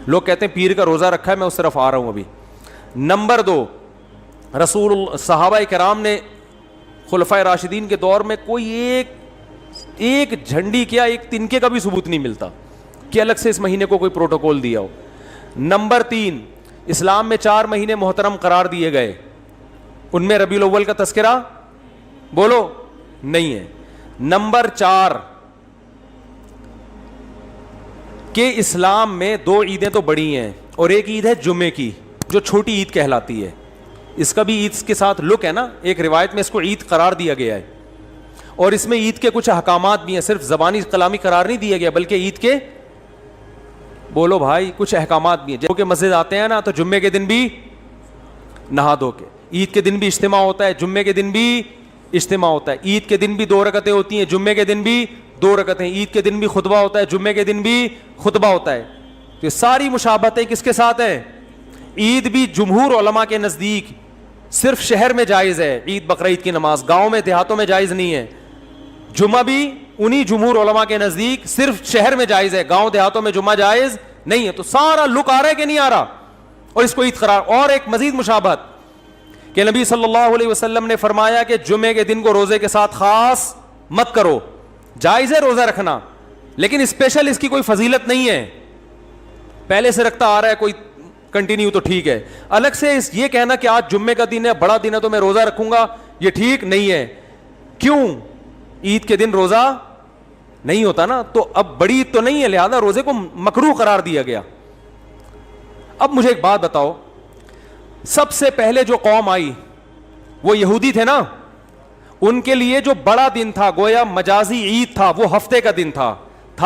لوگ کہتے ہیں پیر کا روزہ رکھا ہے, میں اس طرف آ رہا ہوں ابھی. نمبر 2, صحابہ کرام نے خلفائے راشدین کے دور میں کوئی ایک جھنڈی کیا ایک تنکے کا بھی ثبوت نہیں ملتا کہ الگ سے اس مہینے کو کوئی پروٹوکول دیا ہو. نمبر 3, اسلام میں 4 مہینے محترم قرار دیے گئے, ان میں ربیع الاول کا تذکرہ بولو نہیں ہے. نمبر 4 کہ اسلام میں 2 عیدیں تو بڑی ہیں اور ایک عید ہے جمعے کی جو چھوٹی عید کہلاتی ہے. اس کا بھی عید کے ساتھ لک ہے نا. ایک روایت میں اس کو عید قرار دیا گیا ہے, اور اس میں عید کے کچھ احکامات بھی ہیں, صرف زبانی کلامی قرار نہیں دیا گیا بلکہ عید کے, بولو بھائی, کچھ احکامات بھی ہیں. جو کہ مسجد آتے ہیں نا تو جمعے کے دن بھی نہا دھو کے, عید کے دن بھی اجتماع ہوتا ہے, جمعے کے دن بھی اجتماع ہوتا ہے, عید کے دن بھی 2 رکعتیں ہوتی ہیں, جمعے کے دن بھی 2 رکعتیں, عید کے دن بھی خطبہ ہوتا ہے, جمعے کے دن بھی خطبہ ہوتا ہے. تو یہ ساری مشابہتیں کس کے ساتھ ہیں؟ عید بھی جمہور علماء کے نزدیک صرف شہر میں جائز ہے, عید بقرعید کی نماز گاؤں میں دیہاتوں میں جائز نہیں ہے. جمعہ بھی انہی جمہور علماء کے نزدیک صرف شہر میں جائز ہے, گاؤں دیہاتوں میں جمعہ جائز نہیں ہے. تو سارا لک آ رہا ہے کہ نہیں آ رہا, اور اس کو عید قرار. اور ایک مزید مشابہت کہ نبی صلی اللہ علیہ وسلم نے فرمایا کہ جمعے کے دن کو روزے کے ساتھ خاص مت کرو. جائز ہے روزہ رکھنا, لیکن اسپیشل اس کی کوئی فضیلت نہیں ہے. پہلے سے رکھتا آ رہا ہے کوئی کنٹینیو تو ٹھیک ہے. الگ سے یہ کہنا کہ آج جمعے کا دن ہے, بڑا دن ہے تو میں روزہ رکھوں گا, یہ ٹھیک نہیں ہے. کیوں؟ عید کے دن روزہ نہیں ہوتا نا, تو اب بڑی عید تو نہیں ہے, لہذا روزے کو مکروہ قرار دیا گیا. اب مجھے ایک بات بتاؤ, سب سے پہلے جو قوم آئی وہ یہودی تھے نا, ان کے لیے جو بڑا دن تھا گویا مجازی عید تھا, وہ ہفتے کا دن تھا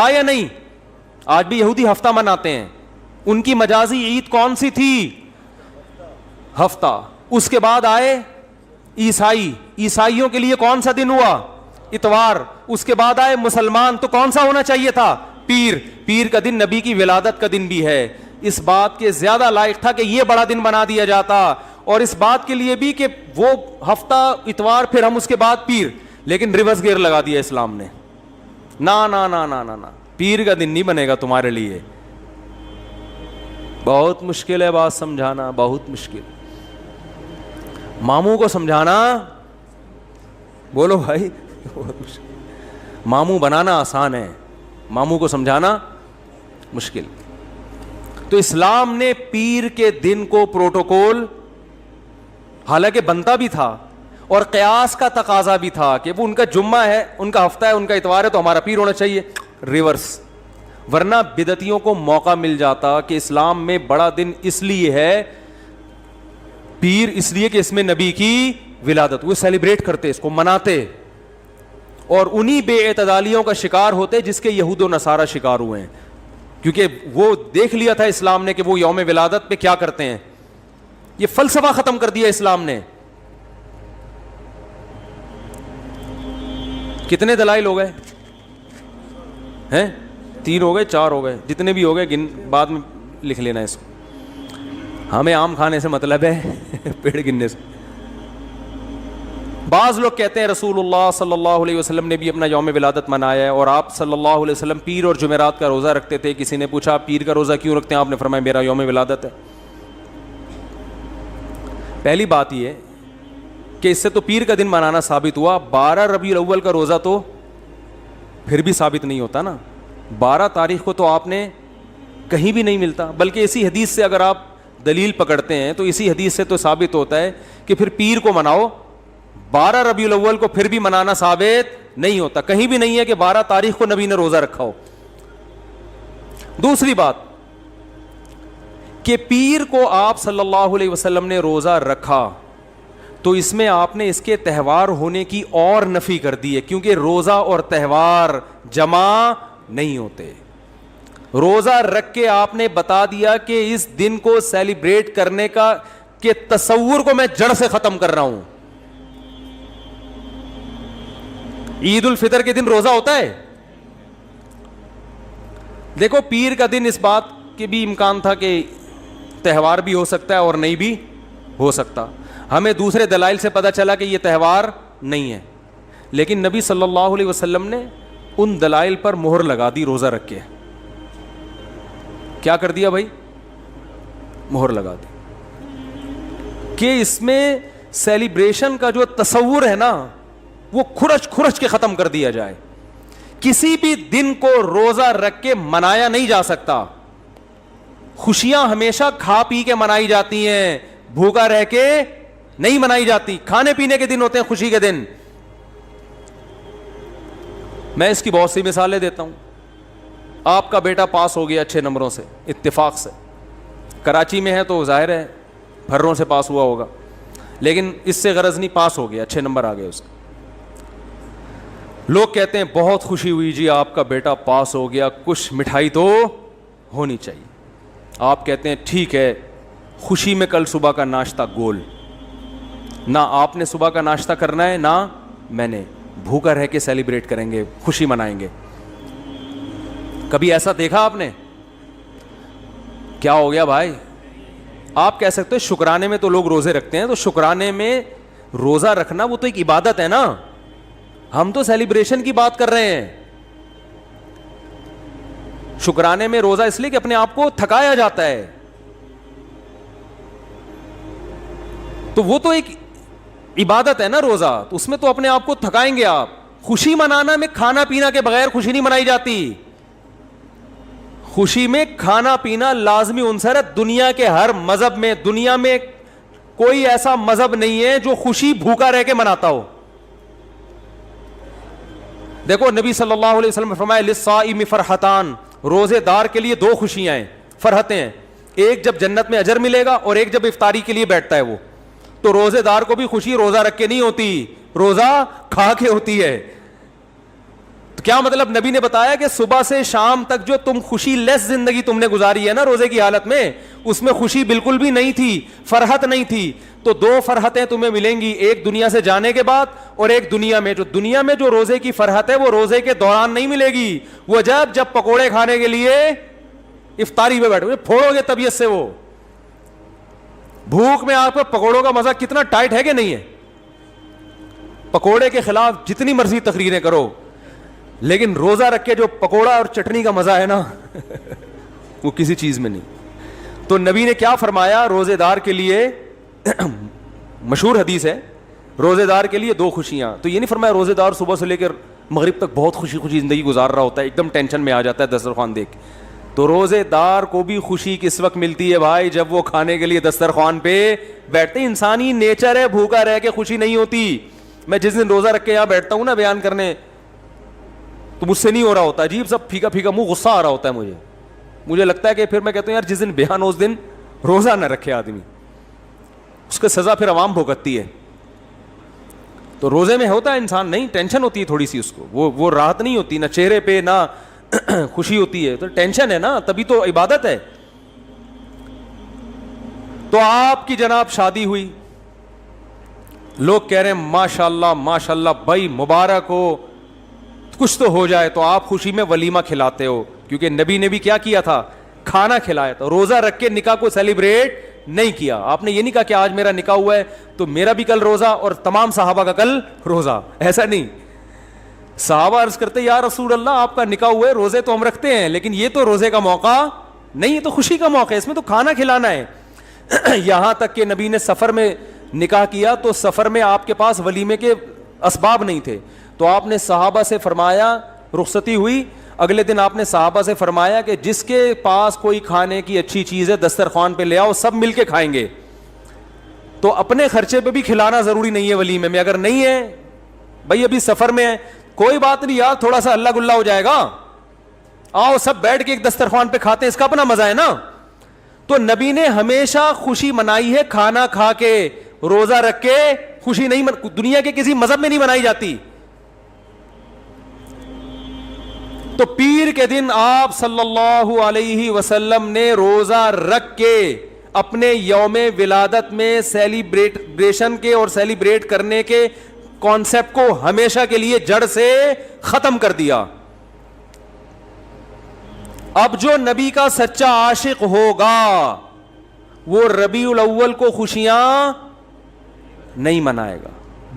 یا نہیں؟ آج بھی یہودی ہفتہ مناتے ہیں. ان کی مجازی عید کون سی تھی؟ ہفتہ. اس کے بعد آئے عیسائیوں کے لیے کون سا دن ہوا؟ اتوار. اس کے بعد آئے مسلمان, تو کون سا ہونا چاہیے تھا؟ پیر کا دن نبی کی ولادت کا دن بھی ہے. اس بات کے زیادہ لائق تھا کہ یہ بڑا دن بنا دیا جاتا, اور اس بات کے لیے بھی کہ وہ ہفتہ اتوار پھر ہم اس کے بعد پیر. لیکن ریورس گیئر لگا دیا اسلام نے, نا نا نا نا نا نا, پیر کا دن نہیں بنے گا تمہارے لیے. بہت مشکل ہے بات سمجھانا, بہت مشکل. ماموں کو سمجھانا, بولو بھائی, بہت مشکل. ماموں بنانا آسان ہے, ماموں کو سمجھانا مشکل. تو اسلام نے پیر کے دن کو پروٹوکول, حالانکہ بنتا بھی تھا اور قیاس کا تقاضا بھی تھا کہ وہ ان کا جمعہ ہے, ان کا ہفتہ ہے, ان کا اتوار ہے, تو ہمارا پیر ہونا چاہیے, ریورس. ورنہ بدعتیوں کو موقع مل جاتا کہ اسلام میں بڑا دن اس لیے ہے پیر, اس لیے کہ اس میں نبی کی ولادت, وہ سیلیبریٹ کرتے, اس کو مناتے, اور انہی بے اعتدالیوں کا شکار ہوتے جس کے یہود و نصارہ شکار ہوئے ہیں, کیونکہ وہ دیکھ لیا تھا اسلام نے کہ وہ یوم ولادت پہ کیا کرتے ہیں. یہ فلسفہ ختم کر دیا اسلام نے. کتنے دلائل ہو گئے ہیں؟ 3 ہو گئے, 4 ہو گئے, جتنے بھی ہو گئے بعد میں لکھ لینا اس کو. ہمیں آم کھانے سے مطلب ہے, پیڑ گننے سے. بعض لوگ کہتے ہیں رسول اللہ صلی اللہ علیہ وسلم نے بھی اپنا یوم ولادت منایا ہے, اور آپ صلی اللہ علیہ وسلم پیر اور جمعرات کا روزہ رکھتے تھے. کسی نے پوچھا آپ پیر کا روزہ کیوں رکھتے ہیں؟ آپ نے فرمایا میرا یوم ولادت ہے. پہلی بات یہ کہ اس سے تو پیر کا دن منانا ثابت ہوا, 12 ربیع الاول کا روزہ تو پھر بھی ثابت نہیں ہوتا نا. 12 تاریخ کو تو آپ نے کہیں بھی نہیں ملتا, بلکہ اسی حدیث سے اگر آپ دلیل پکڑتے ہیں تو اسی حدیث سے تو ثابت ہوتا ہے کہ پھر پیر کو مناؤ. 12 ربیع الاول کو پھر بھی منانا ثابت نہیں ہوتا, کہیں بھی نہیں ہے کہ 12 تاریخ کو نبی نے روزہ رکھا ہو. دوسری بات کہ پیر کو آپ صلی اللہ علیہ وسلم نے روزہ رکھا تو اس میں آپ نے اس کے تہوار ہونے کی اور نفی کر دی ہے, کیونکہ روزہ اور تہوار جمع نہیں ہوتے. روزہ رکھ کے آپ نے بتا دیا کہ اس دن کو سیلیبریٹ کرنے کا کہ تصور کو میں جڑ سے ختم کر رہا ہوں. عید الفطر کے دن روزہ ہوتا ہے. دیکھو پیر کا دن اس بات کے بھی امکان تھا کہ تہوار بھی ہو سکتا ہے اور نہیں بھی ہو سکتا. ہمیں دوسرے دلائل سے پتہ چلا کہ یہ تہوار نہیں ہے, لیکن نبی صلی اللہ علیہ وسلم نے ان دلائل پر مہر لگا دی روزہ رکھ کے. کیا کر دیا بھائی؟ مہر لگا دی کہ اس میں سیلیبریشن کا جو تصور ہے نا وہ کھرچ کے ختم کر دیا جائے. کسی بھی دن کو روزہ رکھ کے منایا نہیں جا سکتا. خوشیاں ہمیشہ کھا پی کے منائی جاتی ہیں, بھوکا رہ کے نہیں منائی جاتی. کھانے پینے کے دن ہوتے ہیں خوشی کے دن. میں اس کی بہت سی مثالیں دیتا ہوں. آپ کا بیٹا پاس ہو گیا اچھے نمبروں سے, اتفاق سے, کراچی میں ہے تو ظاہر ہے پھروں سے پاس ہوا ہوگا. لیکن اس سے غرض نہیں, پاس ہو گیا, 6 نمبر آ گئے اس کے. لوگ کہتے ہیں بہت خوشی ہوئی جی آپ کا بیٹا پاس ہو گیا, کچھ مٹھائی تو ہونی چاہیے. آپ کہتے ہیں ٹھیک ہے, خوشی میں کل صبح کا ناشتہ گول, نہ آپ نے صبح کا ناشتہ کرنا ہے نہ میں نے, بھوکا رہ کے سیلیبریٹ کریں گے, خوشی منائیں گے. کبھی ایسا دیکھا آپ نے؟ کیا ہو گیا بھائی؟ آپ کہہ سکتے ہیں شکرانے میں تو لوگ روزے رکھتے ہیں, تو شکرانے میں روزہ رکھنا وہ تو ایک عبادت ہے نا, ہم تو سیلیبریشن کی بات کر رہے ہیں. شکرانے میں روزہ اس لیے کہ اپنے آپ کو تھکایا جاتا ہے, تو وہ تو ایک عبادت ہے نا روزہ, تو اس میں تو اپنے آپ کو تھکائیں گے آپ. خوشی منانا میں کھانا پینا کے بغیر خوشی نہیں منائی جاتی. خوشی میں کھانا پینا لازمی عنصر ہے. دنیا کے ہر مذہب میں, دنیا میں کوئی ایسا مذہب نہیں ہے جو خوشی بھوکا رہ کے مناتا ہو. دیکھو نبی صلی اللہ علیہ وسلم نے فرمایا للصائم فرحتان, روزے دار کے لیے 2 خوشیاں ہیں, فرحتیں ہیں. ایک جب جنت میں اجر ملے گا, اور ایک جب افطاری کے لیے بیٹھتا ہے وہ. تو روزے دار کو بھی خوشی روزہ رکھ کے نہیں ہوتی, روزہ کھا کے ہوتی ہے. تو کیا مطلب؟ نبی نے بتایا کہ صبح سے شام تک جو تم خوشی لیس زندگی تم نے گزاری ہے نا روزے کی حالت میں, اس میں خوشی بالکل بھی نہیں تھی, فرحت نہیں تھی. تو 2 فرحتیں تمہیں ملیں گی, ایک دنیا سے جانے کے بعد اور ایک دنیا میں. جو دنیا میں جو روزے کی فرحت ہے وہ روزے کے دوران نہیں ملے گی, وہ جب پکوڑے کھانے کے لیے افطاری میں بیٹھو گے, پھوڑو گے طبیعت سے. وہ بھوک میں آپ کو پکوڑوں کا مزہ کتنا ٹائٹ ہے کہ نہیں ہے. پکوڑے کے خلاف جتنی مرضی تقریریں کرو, لیکن روزہ رکھ کے جو پکوڑا اور چٹنی کا مزہ ہے نا وہ کسی چیز میں نہیں. تو نبی نے کیا فرمایا؟ روزے دار کے لیے مشہور حدیث ہے, روزے دار کے لیے 2 خوشیاں. تو یہ نہیں فرمایا روزے دار صبح سے لے کر مغرب تک بہت خوشی خوشی زندگی گزار رہا ہوتا ہے, ایک دم ٹینشن میں آ جاتا ہے دسترخوان دیکھ. تو روزے دار کو بھی خوشی کس وقت ملتی ہے بھائی؟ جب وہ کھانے کے لیے دسترخوان پہ بیٹھتے ہیں. انسانی نیچر ہے, بھوکا رہ کے خوشی نہیں ہوتی. میں جس دن روزہ رکھ کے یہاں بیٹھتا ہوں نا بیان کرنے, تو مجھ سے نہیں ہو رہا ہوتا, عجیب سب پھیکا پھیکا منہ, غصہ آ رہا ہوتا ہے مجھے لگتا ہے کہ پھر میں کہتا ہوں یار جس دن بیان ہو اس دن روزہ نہ رکھے آدمی, اس کا سزا پھر عوام بھگتتی ہے. تو روزے میں ہوتا ہے انسان نہیں, ٹینشن ہوتی ہے تھوڑی سی اس کو, وہ راحت نہیں ہوتی, نہ چہرے پہ نہ خوشی ہوتی ہے, تو ٹینشن ہے نا, تبھی تو عبادت ہے. تو آپ کی جناب شادی ہوئی, لوگ کہہ رہے ہیں ماشاءاللہ ماشاءاللہ بھائی مبارک ہو, کچھ تو ہو جائے. تو آپ خوشی میں ولیمہ کھلاتے ہو, کیونکہ نبی نے بھی کیا کیا تھا؟ کھانا کھلایا تھا. روزہ رکھ کے نکاح کو سیلیبریٹ نہیں کیا. آپ نے یہ نہیں کہا کہ آج میرا نکاح ہوا ہے تو میرا بھی کل روزہ اور تمام صحابہ کا کل روزہ, ایسا نہیں. صحابہ عرض کرتے یا رسول اللہ آپ کا نکاح ہوا ہے, روزے تو ہم رکھتے ہیں لیکن یہ تو روزے کا موقع نہیں, یہ تو خوشی کا موقع ہے, اس میں تو کھانا کھلانا ہے. یہاں تک کہ نبی نے سفر میں نکاح کیا تو سفر میں آپ کے پاس ولیمے کے اسباب نہیں تھے, تو آپ نے صحابہ سے فرمایا, رخصتی ہوئی اگلے دن آپ نے صحابہ سے فرمایا کہ جس کے پاس کوئی کھانے کی اچھی چیز ہے دسترخوان پہ لے آؤ, سب مل کے کھائیں گے. تو اپنے خرچے پہ بھی کھلانا ضروری نہیں ہے ولیمے میں. اگر نہیں ہے بھائی ابھی سفر میں ہے, کوئی بات نہیں یار تھوڑا سا اللہ گلا ہو جائے گا, آؤ سب بیٹھ کے ایک دسترخوان پہ کھاتے ہیں, اس کا اپنا مزہ ہے نا. تو نبی نے ہمیشہ خوشی منائی ہے کھانا کھا کے, روزہ رکھ کے خوشی نہیں دنیا کے کسی مذہب میں نہیں منائی جاتی. تو پیر کے دن آپ صلی اللہ علیہ وسلم نے روزہ رکھ کے اپنے یوم ولادت میں سیلیبریشن کے اور سیلیبریٹ کرنے کے کانسیپٹ کو ہمیشہ کے لیے جڑ سے ختم کر دیا. اب جو نبی کا سچا عاشق ہوگا وہ ربیع الاول کو خوشیاں نہیں منائے گا,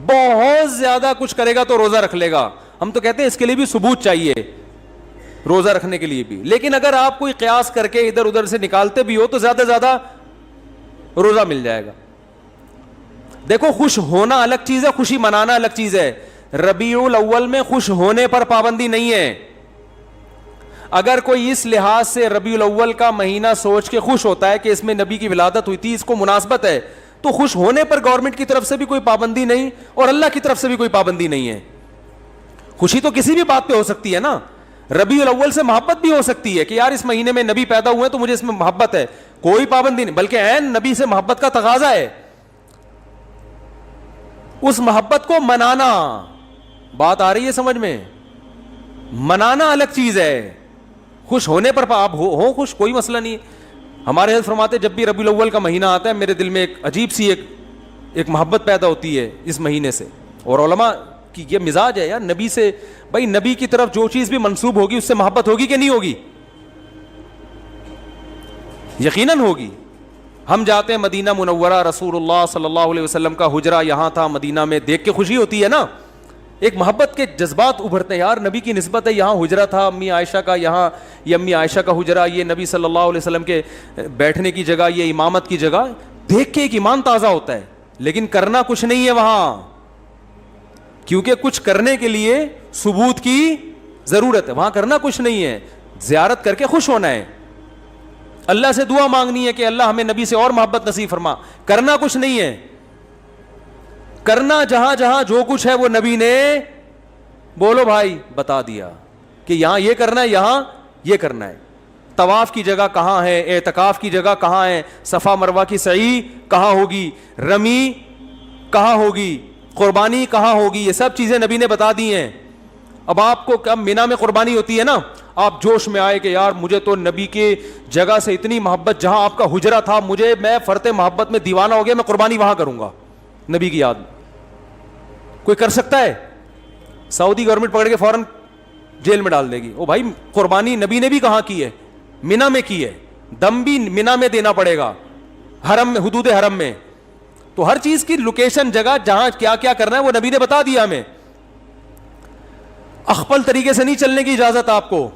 بہت زیادہ کچھ کرے گا تو روزہ رکھ لے گا. ہم تو کہتے ہیں اس کے لیے بھی ثبوت چاہیے روزہ رکھنے کے لیے بھی, لیکن اگر آپ کوئی قیاس کر کے ادھر ادھر سے نکالتے بھی ہو تو زیادہ سے زیادہ روزہ مل جائے گا. دیکھو خوش ہونا الگ چیز ہے, خوشی منانا الگ چیز ہے. ربیع الاول میں خوش ہونے پر پابندی نہیں ہے. اگر کوئی اس لحاظ سے ربیع الاول کا مہینہ سوچ کے خوش ہوتا ہے کہ اس میں نبی کی ولادت ہوئی تھی, اس کو مناسبت ہے, تو خوش ہونے پر گورنمنٹ کی طرف سے بھی کوئی پابندی نہیں اور اللہ کی طرف سے بھی کوئی پابندی نہیں ہے. خوشی تو کسی بھی بات پہ ہو سکتی ہے نا. ربیع الاول سے محبت بھی ہو سکتی ہے کہ یار اس مہینے میں نبی پیدا ہوئے تو مجھے اس میں محبت ہے, کوئی پابندی نہیں, بلکہ عین نبی سے محبت کا تقاضا ہے. اس محبت کو منانا. بات آ رہی ہے سمجھ میں؟ منانا الگ چیز ہے. خوش ہونے پر آپ ہو خوش، کوئی مسئلہ نہیں. ہمارے حضرت فرماتے جب بھی ربیع الاول کا مہینہ آتا ہے میرے دل میں ایک عجیب سی ایک محبت پیدا ہوتی ہے اس مہینے سے. اور علماء کی یہ مزاج ہے یار، نبی سے بھائی نبی کی طرف جو چیز بھی منسوب ہوگی اس سے محبت ہوگی کہ نہیں ہوگی؟ یقیناً ہوگی. ہم جاتے ہیں مدینہ منورہ، رسول اللہ صلی اللہ علیہ وسلم کا حجرہ یہاں تھا مدینہ میں، دیکھ کے خوشی ہوتی ہے نا، ایک محبت کے جذبات ابھرتے ہیں. یار نبی کی نسبت ہے، یہاں حجرہ تھا امی عائشہ کا، یہاں یہ امی عائشہ کا حجرہ، یہ نبی صلی اللہ علیہ وسلم کے بیٹھنے کی جگہ، یہ امامت کی جگہ، دیکھ کے ایک ایمان تازہ ہوتا ہے. لیکن کرنا کچھ نہیں ہے وہاں، کیونکہ کچھ کرنے کے لیے ثبوت کی ضرورت ہے. وہاں کرنا کچھ نہیں ہے، زیارت کر کے خوش ہونا ہے، اللہ سے دعا مانگنی ہے کہ اللہ ہمیں نبی سے اور محبت نصیب فرما. کرنا کچھ نہیں ہے. کرنا جہاں جہاں جو کچھ ہے وہ نبی نے بولو بھائی بتا دیا کہ یہاں یہ کرنا ہے، یہاں یہ کرنا ہے. طواف کی جگہ کہاں ہے، اعتکاف کی جگہ کہاں ہے، صفا مروہ کی سعی کہاں ہوگی، رمی کہاں ہوگی، قربانی کہاں ہوگی، یہ سب چیزیں نبی نے بتا دی ہیں. اب آپ کو کب مینا میں قربانی ہوتی ہے نا، آپ جوش میں آئے کہ یار مجھے تو نبی کے جگہ سے اتنی محبت، جہاں آپ کا حجرہ تھا میں فرط محبت میں دیوانہ ہو گیا، میں قربانی وہاں کروں گا نبی کی یاد. کوئی کر سکتا ہے؟ سعودی گورنمنٹ پکڑ کے فوراً جیل میں ڈال دے گی. او بھائی قربانی نبی نے بھی کہاں کی ہے؟ مینا میں کی ہے. دم بھی مینا میں دینا پڑے گا، حرم میں، حدود حرم میں. تو ہر چیز کی لوکیشن، جگہ جہاں کیا کیا کرنا ہے وہ نبی نے بتا دیا ہمیں. اخپل طریقے سے نہیں چلنے کی اجازت آپ کو.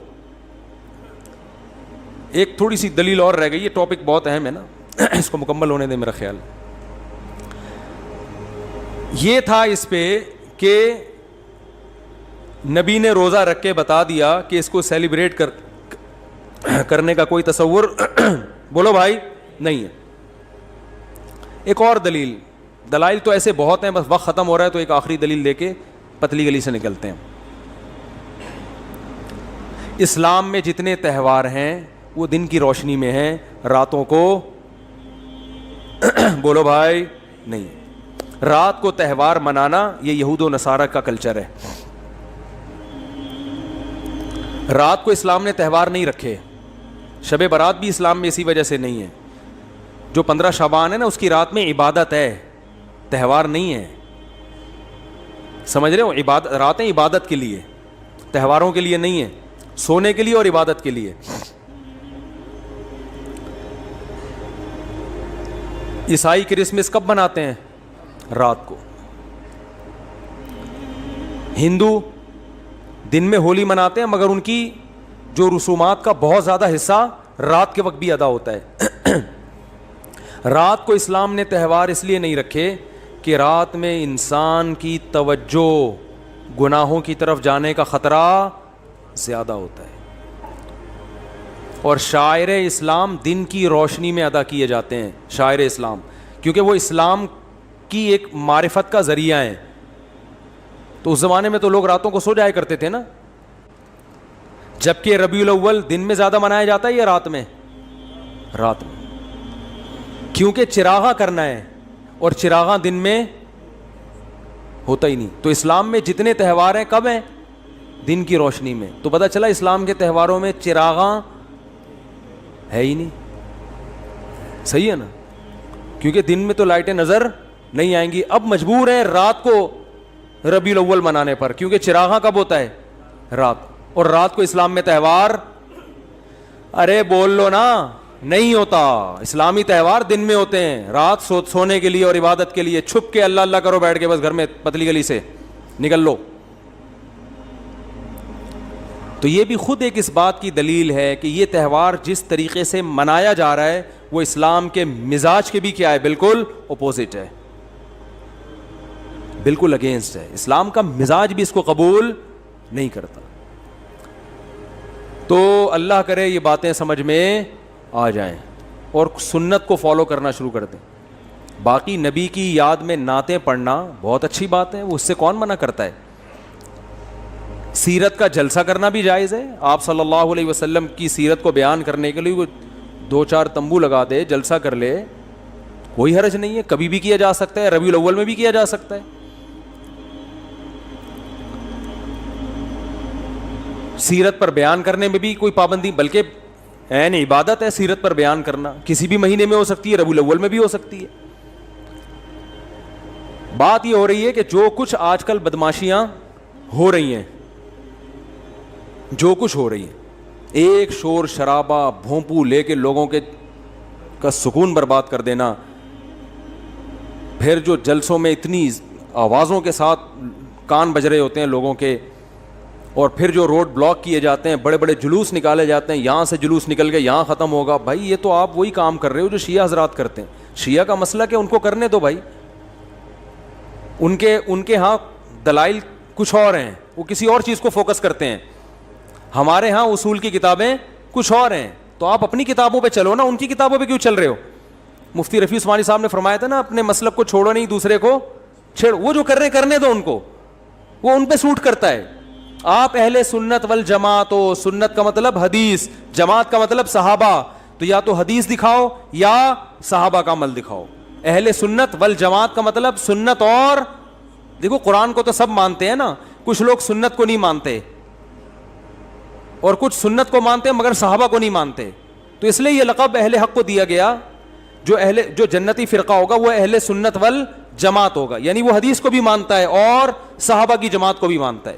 ایک تھوڑی سی دلیل اور رہ گئی، یہ ٹاپک بہت اہم ہے نا، اس کو مکمل ہونے دیں. میرا خیال یہ تھا اس پہ کہ نبی نے روزہ رکھ کے بتا دیا کہ اس کو سیلیبریٹ کرنے کا کوئی تصور بولو بھائی نہیں ہے. ایک اور دلائل تو ایسے بہت ہیں، بس وقت ختم ہو رہا ہے تو ایک آخری دلیل لے کے پتلی گلی سے نکلتے ہیں. اسلام میں جتنے تہوار ہیں وہ دن کی روشنی میں ہیں، راتوں کو بولو بھائی نہیں. رات کو تہوار منانا یہ یہود و نصارہ کا کلچر ہے. رات کو اسلام نے تہوار نہیں رکھے. شب برات بھی اسلام میں اسی وجہ سے نہیں ہے. جو 15 شعبان ہے نا اس کی رات میں عبادت ہے، تہوار نہیں ہے. سمجھ رہے ہو؟ راتیں عبادت کے لیے، تہواروں کے لیے نہیں ہے، سونے کے لیے اور عبادت کے لیے. عیسائی کرسمس کب مناتے ہیں؟ رات کو. ہندو دن میں ہولی مناتے ہیں، مگر ان کی جو رسومات کا بہت زیادہ حصہ رات کے وقت بھی ادا ہوتا ہے. رات کو اسلام نے تہوار اس لیے نہیں رکھے کہ رات میں انسان کی توجہ گناہوں کی طرف جانے کا خطرہ زیادہ ہوتا ہے. اور شاعر اسلام دن کی روشنی میں ادا کیے جاتے ہیں. شاعر اسلام کیونکہ وہ اسلام کی ایک معرفت کا ذریعہ ہیں. تو اس زمانے میں تو لوگ راتوں کو سو جایا کرتے تھے نا، جبکہ ربیع الاول دن میں زیادہ منایا جاتا ہے یا رات میں؟ رات میں، کیونکہ چراغاں کرنا ہے اور چراغاں دن میں ہوتا ہی نہیں. تو اسلام میں جتنے تہوار ہیں کب ہیں؟ دن کی روشنی میں. تو پتہ چلا اسلام کے تہواروں میں چراغاں ہے ہی نہیں. صحیح ہے نا؟ کیونکہ دن میں تو لائٹیں نظر نہیں آئیں گی. اب مجبور ہیں رات کو ربیع الاول منانے پر، کیونکہ چراغاں کب ہوتا ہے؟ رات. اور رات کو اسلام میں تہوار، ارے بول لو نا، نہیں ہوتا. اسلامی تہوار دن میں ہوتے ہیں، رات سونے کے لیے اور عبادت کے لیے. چھپ کے اللہ اللہ کرو بیٹھ کے بس گھر میں پتلی گلی سے نکل لو. تو یہ بھی خود ایک اس بات کی دلیل ہے کہ یہ تہوار جس طریقے سے منایا جا رہا ہے وہ اسلام کے مزاج کے بھی کیا ہے؟ بالکل اپوزٹ ہے، بالکل اگینسٹ ہے. اسلام کا مزاج بھی اس کو قبول نہیں کرتا. تو اللہ کرے یہ باتیں سمجھ میں آ جائیں اور سنت کو فالو کرنا شروع کر دیں. باقی نبی کی یاد میں نعتیں پڑھنا بہت اچھی بات ہے، وہ اس سے کون منع کرتا ہے. سیرت کا جلسہ کرنا بھی جائز ہے. آپ صلی اللہ علیہ وسلم کی سیرت کو بیان کرنے کے لیے وہ 2-4 تمبو لگا دے، جلسہ کر لے، کوئی حرج نہیں ہے. کبھی بھی کیا جا سکتا ہے، ربیع الاول میں بھی کیا جا سکتا ہے. سیرت پر بیان کرنے میں بھی کوئی پابندی, بلکہ عین عبادت ہے سیرت پر بیان کرنا. کسی بھی مہینے میں ہو سکتی ہے, ربیع الاول میں بھی ہو سکتی ہے. بات یہ ہو رہی ہے کہ جو کچھ آج کل بدماشیاں ہو رہی ہیں, جو کچھ ہو رہی ہیں, ایک شور شرابہ بھونپو لے کے لوگوں کے کا سکون برباد کر دینا, پھر جو جلسوں میں اتنی آوازوں کے ساتھ کان بج رہے ہوتے ہیں لوگوں کے, اور پھر جو روڈ بلاک کیے جاتے ہیں, بڑے بڑے جلوس نکالے جاتے ہیں, یہاں سے جلوس نکل کے یہاں ختم ہوگا. بھائی یہ تو آپ وہی کام کر رہے ہو جو شیعہ حضرات کرتے ہیں. شیعہ کا مسئلہ کہ ان کو کرنے دو بھائی, ان کے ہاں دلائل کچھ اور ہیں, وہ کسی اور چیز کو فوکس کرتے ہیں. ہمارے ہاں اصول کی کتابیں کچھ اور ہیں, تو آپ اپنی کتابوں پہ چلو نا, ان کی کتابوں پہ کیوں چل رہے ہو؟ مفتی رفیع عثمانی صاحب نے فرمایا تھا نا, اپنے مسلک کو چھوڑو نہیں دوسرے کو چھیڑو. وہ جو کر رہے کرنے دو ان کو, وہ ان پہ سوٹ کرتا ہے. آپ اہل سنت والجماعت ہو, سنت کا مطلب حدیث, جماعت کا مطلب صحابہ, تو یا تو حدیث دکھاؤ یا صحابہ کا عمل دکھاؤ. اہل سنت والجماعت کا مطلب سنت, اور دیکھو قرآن کو تو سب مانتے ہیں نا, کچھ لوگ سنت کو نہیں مانتے اور کچھ سنت کو مانتے ہیں مگر صحابہ کو نہیں مانتے. تو اس لیے یہ لقب اہل حق کو دیا گیا. جو جنتی فرقہ ہوگا وہ اہل سنت والجماعت ہوگا, یعنی وہ حدیث کو بھی مانتا ہے اور صحابہ کی جماعت کو بھی مانتا ہے.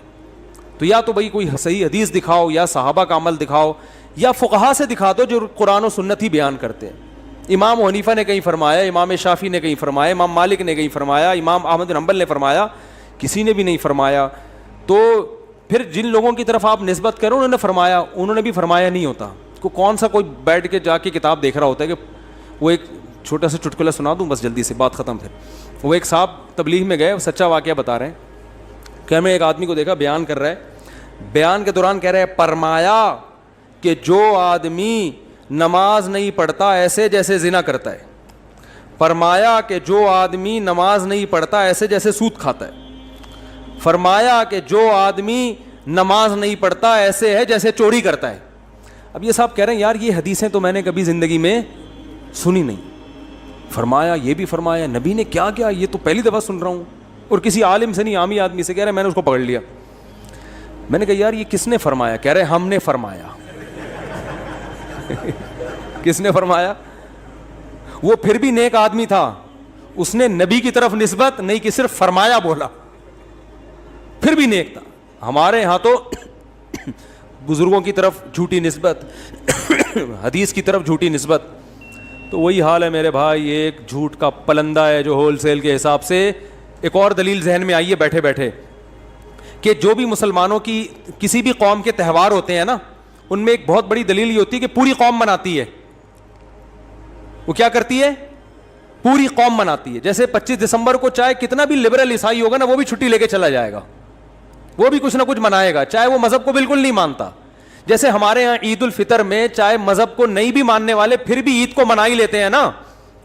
تو یا تو بھائی کوئی صحیح حدیث دکھاؤ, یا صحابہ کا عمل دکھاؤ, یا فقہا سے دکھا دو جو قرآن و سنت ہی بیان کرتے ہیں. امام حنیفہ نے کہیں فرمایا, امام شافعی نے کہیں فرمایا, امام مالک نے کہیں فرمایا, امام احمد بن حنبل نے فرمایا, کسی نے بھی نہیں فرمایا. تو پھر جن لوگوں کی طرف آپ نسبت کرو انہوں نے فرمایا, انہوں نے بھی فرمایا نہیں ہوتا. کون سا کوئی بیٹھ کے جا کے کتاب دیکھ رہا ہوتا ہے کہ وہ ایک چھوٹا سا چٹکلا سنا دوں بس جلدی سے بات ختم. پھر وہ ایک صاحب تبلیغ میں گئے, سچا واقعہ بتا رہے ہیں کہ ہمیں ایک آدمی کو دیکھا بیان کر رہا ہے, بیان کے دوران کہہ رہے ہیں فرمایا کہ جو آدمی نماز نہیں پڑھتا ایسے جیسے زنا کرتا ہے, فرمایا کہ جو آدمی نماز نہیں پڑھتا ایسے جیسے سود کھاتا ہے, فرمایا کہ جو آدمی نماز نہیں پڑھتا ایسے ہے جیسے چوری کرتا ہے. اب یہ صاحب کہہ رہے ہیں یار یہ حدیثیں تو میں نے کبھی زندگی میں سنی نہیں. فرمایا یہ بھی فرمایا, نبی نے کیا کیا یہ تو پہلی دفعہ سن رہا ہوں, اور کسی عالم سے نہیں عامی آدمی سے. کہہ رہے میں نے اس کو پکڑ لیا. میں نے کہا یار یہ کس نے فرمایا؟ کہہ رہے ہم نے فرمایا. کس نے فرمایا؟ وہ پھر بھی نیک آدمی تھا, اس نے نبی کی طرف نسبت نہیں کہ صرف فرمایا بولا, پھر بھی نیک تھا. ہمارے ہاں تو بزرگوں کی طرف جھوٹی نسبت, حدیث کی طرف جھوٹی نسبت. تو وہی حال ہے میرے بھائی, ایک جھوٹ کا پلندہ ہے جو ہول سیل کے حساب سے. ایک اور دلیل ذہن میں آئی ہے بیٹھے بیٹھے کہ جو بھی مسلمانوں کی کسی بھی قوم کے تہوار ہوتے ہیں نا, ان میں ایک بہت بڑی دلیل یہ ہوتی ہے کہ پوری قوم مناتی ہے. وہ کیا کرتی ہے؟ پوری قوم مناتی ہے. جیسے 25 دسمبر کو چاہے کتنا بھی لبرل عیسائی ہوگا نا, وہ بھی چھٹی لے کے چلا جائے گا, وہ بھی کچھ نہ کچھ منائے گا, چاہے وہ مذہب کو بالکل نہیں مانتا. جیسے ہمارے ہاں عید الفطر میں چاہے مذہب کو نہیں بھی ماننے والے پھر بھی عید کو منا ہی لیتے ہیں نا.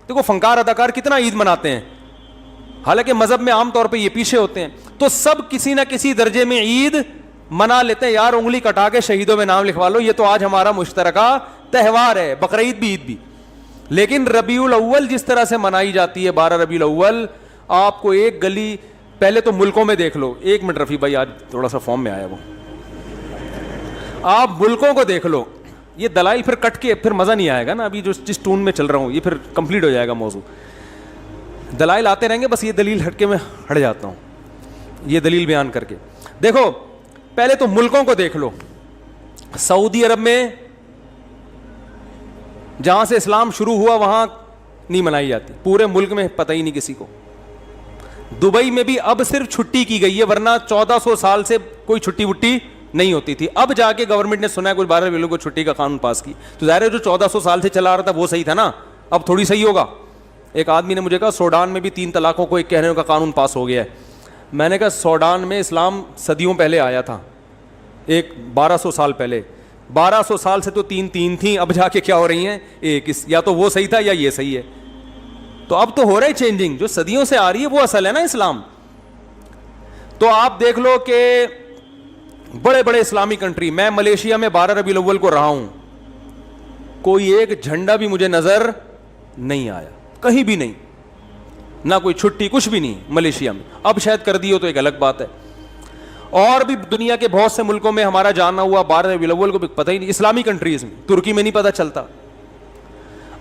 دیکھو فنکار اداکار کتنا عید مناتے ہیں, حالانکہ مذہب میں عام طور پہ یہ پیچھے ہوتے ہیں. تو سب کسی نہ کسی درجے میں عید منا لیتے ہیں. یار انگلی کٹا کے شہیدوں میں نام لکھوا لو, یہ تو آج ہمارا مشترکہ تہوار ہے, بقرعید بھی عید بھی. لیکن ربیع الاول جس طرح سے منائی جاتی ہے, 12 ربیع الاول, آپ کو ایک گلی پہلے تو ملکوں میں دیکھ لو. ایک منٹ رفیع بھائی, آج تھوڑا سا فارم میں آیا وہ, آپ ملکوں کو دیکھ لو. یہ دلائل پھر کٹ کے پھر مزہ نہیں آئے گا نا, ابھی جو جس ٹون میں چل رہا ہوں یہ پھر کمپلیٹ ہو جائے گا موضوع. دلائل آتے رہیں گے, بس یہ دلیل ہٹ کے میں ہٹ جاتا ہوں یہ دلیل بیان کر کے. دیکھو پہلے تو ملکوں کو دیکھ لو. سعودی عرب میں جہاں سے اسلام شروع ہوا وہاں نہیں منائی جاتی, پورے ملک میں پتہ ہی نہیں کسی کو. دبئی میں بھی اب صرف چھٹی کی گئی ہے, ورنہ 1400 سال سے کوئی چھٹی وٹی نہیں ہوتی تھی. اب جا کے گورنمنٹ نے سنا ہے کچھ 12 ربیع الاول کو چھٹی کا قانون پاس کی. تو ظاہر ہے جو 1400 سال سے چلا آ رہا تھا وہ صحیح تھا نا, اب تھوڑی صحیح ہوگا. ایک آدمی نے مجھے کہا سوڈان میں بھی 3 طلاقوں کو ایک کہنے کا قانون پاس ہو گیا ہے. میں نے کہا سوڈان میں اسلام صدیوں پہلے آیا تھا, ایک 1200 سال پہلے. 1200 سال سے تو 3 تھیں, اب جا کے کیا ہو رہی ہیں ایک. یا تو وہ صحیح تھا یا یہ صحیح ہے. تو اب تو ہو رہا ہے چینجنگ, جو صدیوں سے آ رہی ہے وہ اصل ہے نا اسلام. تو آپ دیکھ لو کہ بڑے بڑے اسلامی کنٹری, میں ملیشیا میں 12 ربیع الاول کو رہا ہوں, کوئی ایک جھنڈا بھی مجھے نظر نہیں آیا کہیں بھی نہیں, نہ کوئی چھٹی, کچھ بھی نہیں ملیشیا میں. اب شاید کر دی ہو تو ایک الگ بات ہے. اور بھی دنیا کے بہت سے ملکوں میں ہمارا جانا ہوا 12 ربیع الاول کو بھی پتہ ہی نہیں, اسلامی کنٹریز میں, ترکی میں نہیں پتہ چلتا.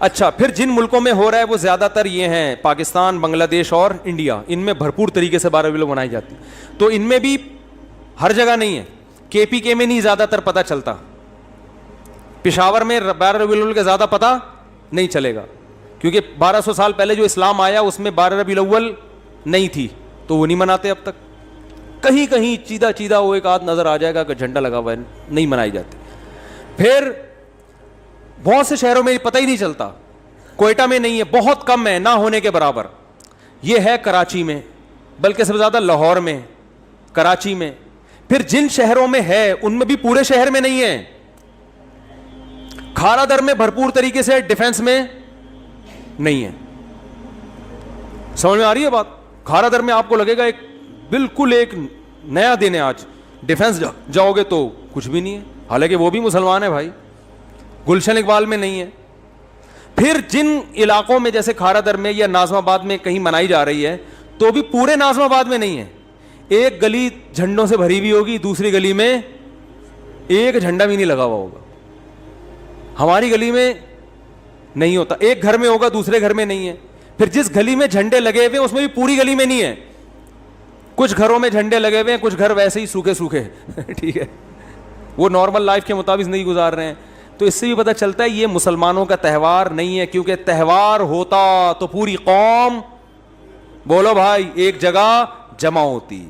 اچھا, پھر جن ملکوں میں ہو رہا ہے وہ زیادہ تر یہ ہیں پاکستان, بنگلہ دیش اور انڈیا, ان میں بھرپور طریقے سے 12 ربیع الاول منائی جاتی. تو ان میں بھی ہر جگہ نہیں ہے, KPK میں نہیں زیادہ تر پتہ چلتا, پشاور میں 12 ربیع الاول کا زیادہ پتہ نہیں چلے گا, کیونکہ 1200 سال پہلے جو اسلام آیا اس میں 12 ربیع الاول نہیں تھی, تو وہ نہیں مناتے اب تک. کہیں کہیں چیدہ چیدہ وہ ایک آدھ نظر آ جائے گا کہ جھنڈا لگا ہوا ہے, نہیں منائی جاتی. پھر بہت سے شہروں میں پتہ ہی نہیں چلتا, کوئٹہ میں نہیں ہے, بہت کم ہے, نہ ہونے کے برابر. یہ ہے کراچی میں, بلکہ سب سے زیادہ لاہور میں, کراچی میں. پھر جن شہروں میں ہے ان میں بھی پورے شہر میں نہیں ہے. کھارا در میں بھرپور طریقے سے, ڈیفنس میں نہیں ہے. سمجھ میں آ رہی ہے بات؟ کھارا در میں آپ کو لگے گا ایک بالکل ایک نیا دن ہے آج, ڈیفنس جاؤ گے تو کچھ بھی نہیں ہے, حالانکہ وہ بھی مسلمان ہے بھائی. گلشن اقبال میں نہیں ہے. پھر جن علاقوں میں جیسے کھارا در میں یا ناظم آباد میں کہیں منائی جا رہی ہے تو بھی پورے ناظم آباد میں نہیں ہے. ایک گلی جھنڈوں سے بھری ہوئی ہوگی, دوسری گلی میں ایک جھنڈا بھی نہیں لگا ہوا ہوگا. ہماری گلی میں نہیں ہوتا, ایک گھر میں ہوگا دوسرے گھر میں نہیں ہے. پھر جس گلی میں جھنڈے لگے ہوئے اس میں بھی پوری گلی میں نہیں ہے, کچھ گھروں میں جھنڈے لگے ہوئے ہیں, کچھ گھر ویسے ہی سوکھے سوکھے ٹھیک ہے, وہ نارمل لائف کے مطابق نہیں گزار رہے ہیں. تو اس سے بھی پتہ چلتا ہے یہ مسلمانوں کا تہوار نہیں ہے, کیونکہ تہوار ہوتا تو پوری قوم, بولو بھائی, ایک جگہ جمع ہوتی.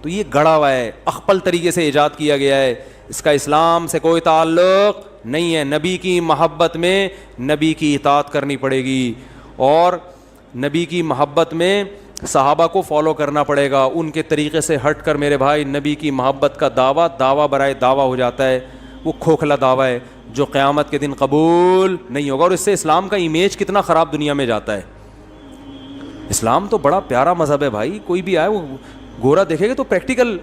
تو یہ گڑا ہوا ہے, اخپل طریقے سے ایجاد کیا گیا ہے, اس کا اسلام سے کوئی تعلق نہیں ہے. نبی کی محبت میں نبی کی اطاعت کرنی پڑے گی, اور نبی کی محبت میں صحابہ کو فالو کرنا پڑے گا. ان کے طریقے سے ہٹ کر میرے بھائی نبی کی محبت کا دعویٰ برائے دعویٰ ہو جاتا ہے. وہ کھوکھلا دعویٰ ہے جو قیامت کے دن قبول نہیں ہوگا, اور اس سے اسلام کا امیج کتنا خراب دنیا میں جاتا ہے. اسلام تو بڑا پیارا مذہب ہے بھائی, کوئی بھی آئے وہ گورا دیکھے گا تو پریکٹیکل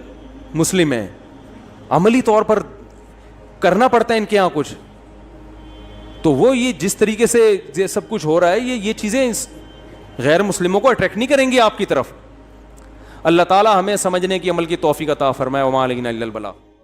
مسلم ہے, عملی طور پر کرنا پڑتا ہے ان کے یہاں کچھ. تو وہ یہ جس طریقے سے یہ سب کچھ ہو رہا ہے, یہ چیزیں غیر مسلموں کو اٹریکٹ نہیں کریں گی آپ کی طرف. اللہ تعالی ہمیں سمجھنے کی عمل کی توفیق عطا فرمائے. وما علینا الا البلاغ.